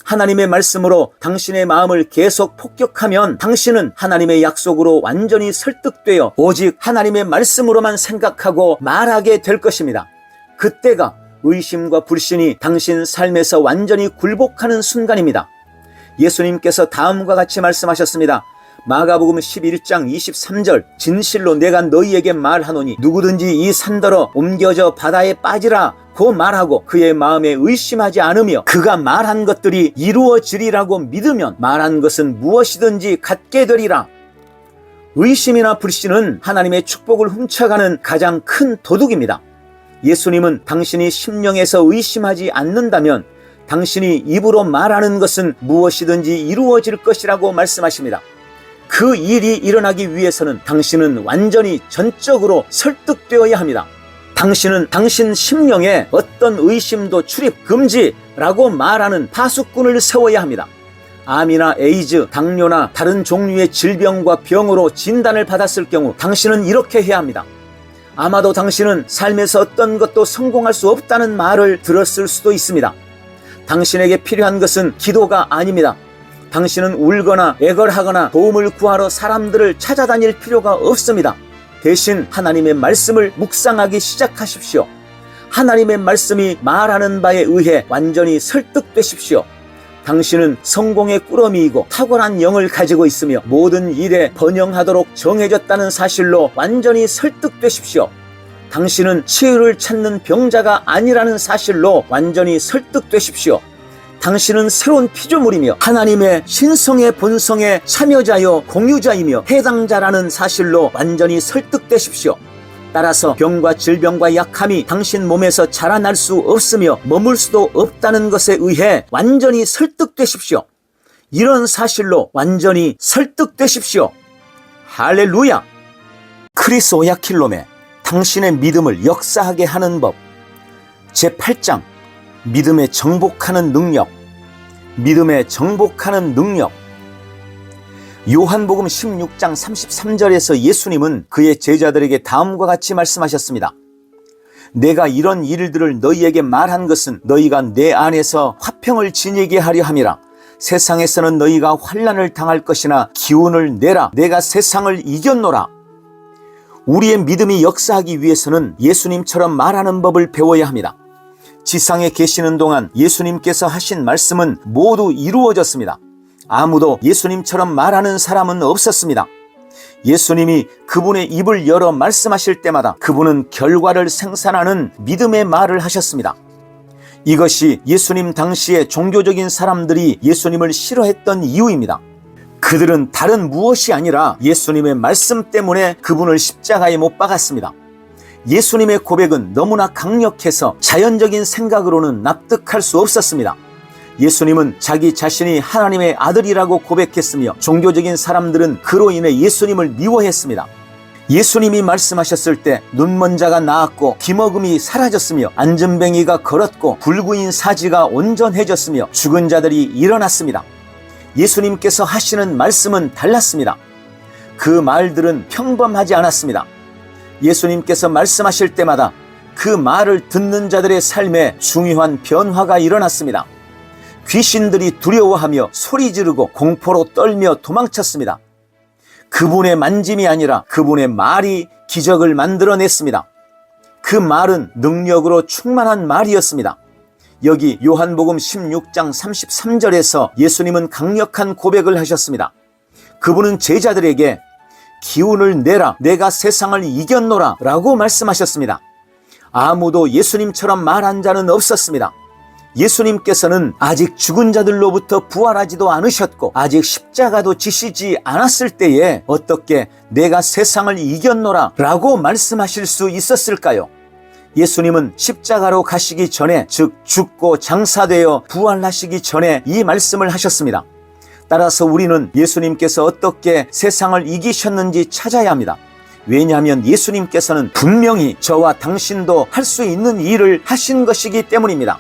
하나님의 말씀으로 당신의 마음을 계속 폭격하면 당신은 하나님의 약속으로 완전히 설득되어 오직 하나님의 말씀으로만 생각하고 말하게 될 것입니다. 그때가 의심과 불신이 당신 삶에서 완전히 굴복하는 순간입니다. 예수님께서 다음과 같이 말씀하셨습니다. 마가복음 11장 23절 진실로 내가 너희에게 말하노니 누구든지 이 산더러 옮겨져 바다에 빠지라 고 말하고 그의 마음에 의심하지 않으며 그가 말한 것들이 이루어지리라고 믿으면 말한 것은 무엇이든지 갖게 되리라. 의심이나 불신은 하나님의 축복을 훔쳐가는 가장 큰 도둑입니다. 예수님은 당신이 심령에서 의심하지 않는다면 당신이 입으로 말하는 것은 무엇이든지 이루어질 것이라고 말씀하십니다. 그 일이 일어나기 위해서는 당신은 완전히 전적으로 설득되어야 합니다. 당신은 당신 심령에 어떤 의심도 출입 금지라고 말하는 파수꾼을 세워야 합니다. 암이나 에이즈, 당뇨나 다른 종류의 질병과 병으로 진단을 받았을 경우 당신은 이렇게 해야 합니다. 아마도 당신은 삶에서 어떤 것도 성공할 수 없다는 말을 들었을 수도 있습니다. 당신에게 필요한 것은 기도가 아닙니다. 당신은 울거나 애걸하거나 도움을 구하러 사람들을 찾아다닐 필요가 없습니다. 대신 하나님의 말씀을 묵상하기 시작하십시오. 하나님의 말씀이 말하는 바에 의해 완전히 설득되십시오. 당신은 성공의 꾸러미이고 탁월한 영을 가지고 있으며 모든 일에 번영하도록 정해졌다는 사실로 완전히 설득되십시오. 당신은 치유를 찾는 병자가 아니라는 사실로 완전히 설득되십시오. 당신은 새로운 피조물이며 하나님의 신성의 본성의 참여자요 공유자이며 해당자라는 사실로 완전히 설득되십시오. 따라서 병과 질병과 약함이 당신 몸에서 자라날 수 없으며 머물 수도 없다는 것에 의해 완전히 설득되십시오. 이런 사실로 완전히 설득되십시오. 할렐루야! 크리스 오야킬롬의 당신의 믿음을 역사하게 하는 법 제8장 믿음에 정복하는 능력. 믿음에 정복하는 능력. 요한복음 16장 33절에서 예수님은 그의 제자들에게 다음과 같이 말씀하셨습니다. 내가 이런 일들을 너희에게 말한 것은 너희가 내 안에서 화평을 지니게 하려 함이라. 세상에서는 너희가 환난을 당할 것이나 기운을 내라. 내가 세상을 이겼노라. 우리의 믿음이 역사하기 위해서는 예수님처럼 말하는 법을 배워야 합니다. 지상에 계시는 동안 예수님께서 하신 말씀은 모두 이루어졌습니다. 아무도 예수님처럼 말하는 사람은 없었습니다. 예수님이 그분의 입을 열어 말씀하실 때마다 그분은 결과를 생산하는 믿음의 말을 하셨습니다. 이것이 예수님 당시의 종교적인 사람들이 예수님을 싫어했던 이유입니다. 그들은 다른 무엇이 아니라 예수님의 말씀 때문에 그분을 십자가에 못 박았습니다. 예수님의 고백은 너무나 강력해서 자연적인 생각으로는 납득할 수 없었습니다. 예수님은 자기 자신이 하나님의 아들이라고 고백했으며 종교적인 사람들은 그로 인해 예수님을 미워했습니다. 예수님이 말씀하셨을 때 눈먼 자가 나았고 기머금이 사라졌으며 안전뱅이가 걸었고 불구인 사지가 온전해졌으며 죽은 자들이 일어났습니다. 예수님께서 하시는 말씀은 달랐습니다. 그 말들은 평범하지 않았습니다. 예수님께서 말씀하실 때마다 그 말을 듣는 자들의 삶에 중요한 변화가 일어났습니다. 귀신들이 두려워하며 소리 지르고 공포로 떨며 도망쳤습니다. 그분의 만짐이 아니라 그분의 말이 기적을 만들어냈습니다. 그 말은 능력으로 충만한 말이었습니다. 여기 요한복음 16장 33절에서 예수님은 강력한 고백을 하셨습니다. 그분은 제자들에게 기운을 내라, 내가 세상을 이겼노라 라고 말씀하셨습니다. 아무도 예수님처럼 말한 자는 없었습니다. 예수님께서는 아직 죽은 자들로부터 부활하지도 않으셨고 아직 십자가도 지시지 않았을 때에 어떻게 내가 세상을 이겼노라 라고 말씀하실 수 있었을까요? 예수님은 십자가로 가시기 전에, 즉 죽고 장사되어 부활하시기 전에 이 말씀을 하셨습니다. 따라서 우리는 예수님께서 어떻게 세상을 이기셨는지 찾아야 합니다. 왜냐하면 예수님께서는 분명히 저와 당신도 할 수 있는 일을 하신 것이기 때문입니다.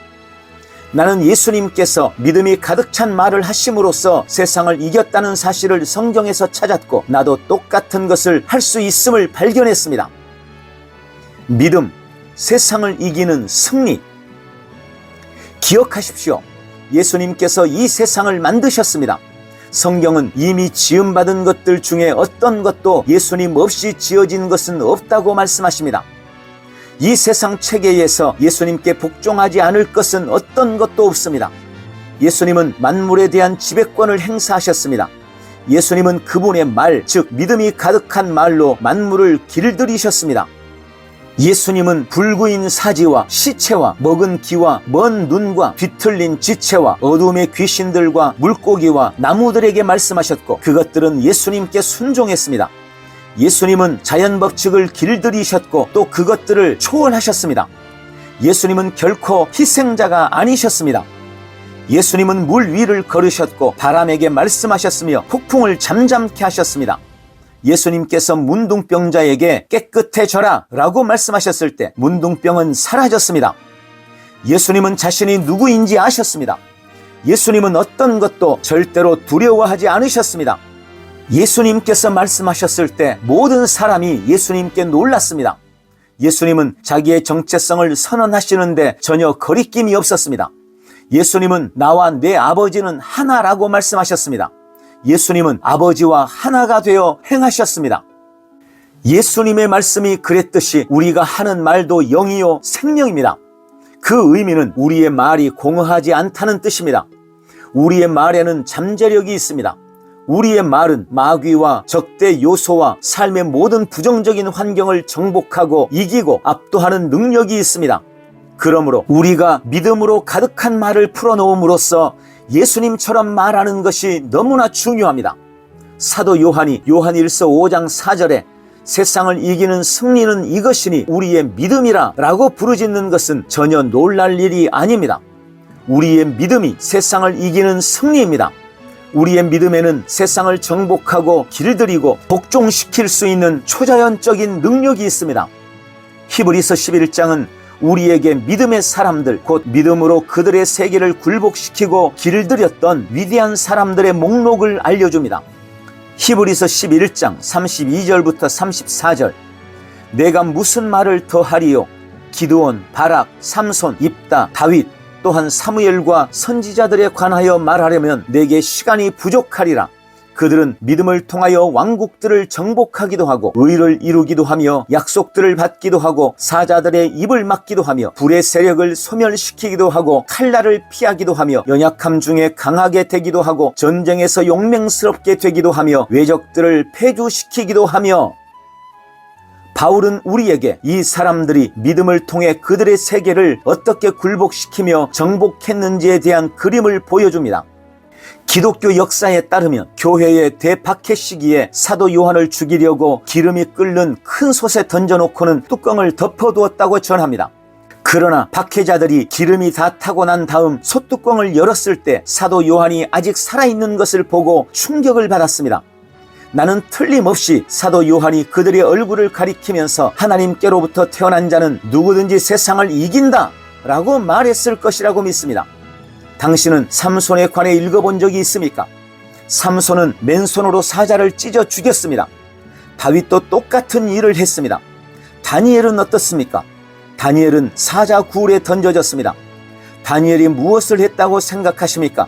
나는 예수님께서 믿음이 가득 찬 말을 하심으로써 세상을 이겼다는 사실을 성경에서 찾았고 나도 똑같은 것을 할 수 있음을 발견했습니다. 믿음, 세상을 이기는 승리. 기억하십시오. 예수님께서 이 세상을 만드셨습니다. 성경은 이미 지음받은 것들 중에 어떤 것도 예수님 없이 지어진 것은 없다고 말씀하십니다. 이 세상 체계에서 예수님께 복종하지 않을 것은 어떤 것도 없습니다. 예수님은 만물에 대한 지배권을 행사하셨습니다. 예수님은 그분의 말, 즉 믿음이 가득한 말로 만물을 길들이셨습니다. 예수님은 불구인 사지와 시체와 먹은 기와 먼 눈과 뒤틀린 지체와 어둠의 귀신들과 물고기와 나무들에게 말씀하셨고 그것들은 예수님께 순종했습니다. 예수님은 자연법칙을 길들이셨고 또 그것들을 초월하셨습니다. 예수님은 결코 희생자가 아니셨습니다. 예수님은 물 위를 걸으셨고 바람에게 말씀하셨으며 폭풍을 잠잠케 하셨습니다. 예수님께서 문둥병자에게 깨끗해져라 라고 말씀하셨을 때 문둥병은 사라졌습니다. 예수님은 자신이 누구인지 아셨습니다. 예수님은 어떤 것도 절대로 두려워하지 않으셨습니다. 예수님께서 말씀하셨을 때 모든 사람이 예수님께 놀랐습니다. 예수님은 자기의 정체성을 선언하시는데 전혀 거리낌이 없었습니다. 예수님은 나와 내 아버지는 하나라고 말씀하셨습니다. 예수님은 아버지와 하나가 되어 행하셨습니다. 예수님의 말씀이 그랬듯이 우리가 하는 말도 영이요 생명입니다. 그 의미는 우리의 말이 공허하지 않다는 뜻입니다. 우리의 말에는 잠재력이 있습니다. 우리의 말은 마귀와 적대 요소와 삶의 모든 부정적인 환경을 정복하고 이기고 압도하는 능력이 있습니다. 그러므로 우리가 믿음으로 가득한 말을 풀어놓음으로써 예수님처럼 말하는 것이 너무나 중요합니다. 사도 요한이 요한일서 5장 4절에 세상을 이기는 승리는 이것이니 우리의 믿음이라 라고 부르짖는 것은 전혀 놀랄 일이 아닙니다. 우리의 믿음이 세상을 이기는 승리입니다. 우리의 믿음에는 세상을 정복하고 길들이고 복종시킬 수 있는 초자연적인 능력이 있습니다. 히브리서 11장은 우리에게 믿음의 사람들, 곧 믿음으로 그들의 세계를 굴복시키고 길들였던 위대한 사람들의 목록을 알려줍니다. 히브리서 11장 32절부터 34절. 내가 무슨 말을 더하리요? 기드온, 바락, 삼손, 입다, 다윗, 또한 사무엘과 선지자들에 관하여 말하려면 내게 시간이 부족하리라. 그들은 믿음을 통하여 왕국들을 정복하기도 하고 의를 이루기도 하며 약속들을 받기도 하고 사자들의 입을 막기도 하며 불의 세력을 소멸시키기도 하고 칼날을 피하기도 하며 연약함 중에 강하게 되기도 하고 전쟁에서 용맹스럽게 되기도 하며 외적들을 패주시키기도 하며. 바울은 우리에게 이 사람들이 믿음을 통해 그들의 세계를 어떻게 굴복시키며 정복했는지에 대한 그림을 보여줍니다. 기독교 역사에 따르면 교회의 대박해 시기에 사도 요한을 죽이려고 기름이 끓는 큰 솥에 던져놓고는 뚜껑을 덮어두었다고 전합니다. 그러나 박해자들이 기름이 다 타고 난 다음 솥뚜껑을 열었을 때 사도 요한이 아직 살아있는 것을 보고 충격을 받았습니다. 나는 틀림없이 사도 요한이 그들의 얼굴을 가리키면서 하나님께로부터 태어난 자는 누구든지 세상을 이긴다 라고 말했을 것이라고 믿습니다. 당신은 삼손에 관해 읽어본 적이 있습니까? 삼손은 맨손으로 사자를 찢어 죽였습니다. 다윗도 똑같은 일을 했습니다. 다니엘은 어떻습니까? 다니엘은 사자 굴에 던져졌습니다. 다니엘이 무엇을 했다고 생각하십니까?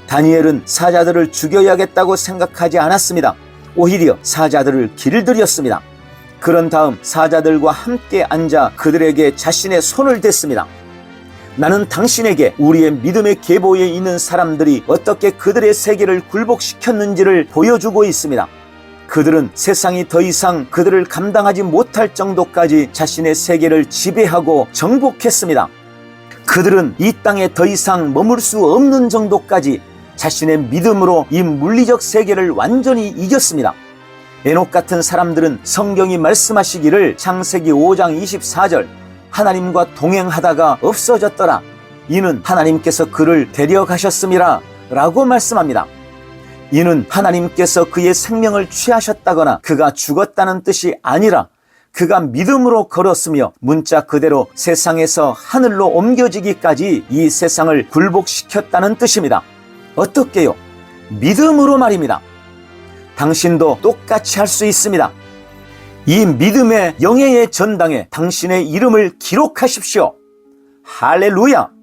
다니엘은 사자들을 죽여야겠다고 생각하지 않았습니다. 오히려 사자들을 길들였습니다. 그런 다음 사자들과 함께 앉아 그들에게 자신의 손을 댔습니다. 나는 당신에게 우리의 믿음의 계보에 있는 사람들이 어떻게 그들의 세계를 굴복시켰는지를 보여주고 있습니다. 그들은 세상이 더 이상 그들을 감당하지 못할 정도까지 자신의 세계를 지배하고 정복했습니다. 그들은 이 땅에 더 이상 머물 수 없는 정도까지 자신의 믿음으로 이 물리적 세계를 완전히 이겼습니다. 에녹 같은 사람들은 성경이 말씀하시기를 창세기 5장 24절 하나님과 동행하다가 없어졌더라. 이는 하나님께서 그를 데려가셨음이라 라고 말씀합니다. 이는 하나님께서 그의 생명을 취하셨다거나 그가 죽었다는 뜻이 아니라 그가 믿음으로 걸었으며 문자 그대로 세상에서 하늘로 옮겨지기까지 이 세상을 굴복시켰다는 뜻입니다. 어떻게요? 믿음으로 말입니다. 당신도 똑같이 할 수 있습니다. 이 믿음의 영예의 전당에 당신의 이름을 기록하십시오. 할렐루야!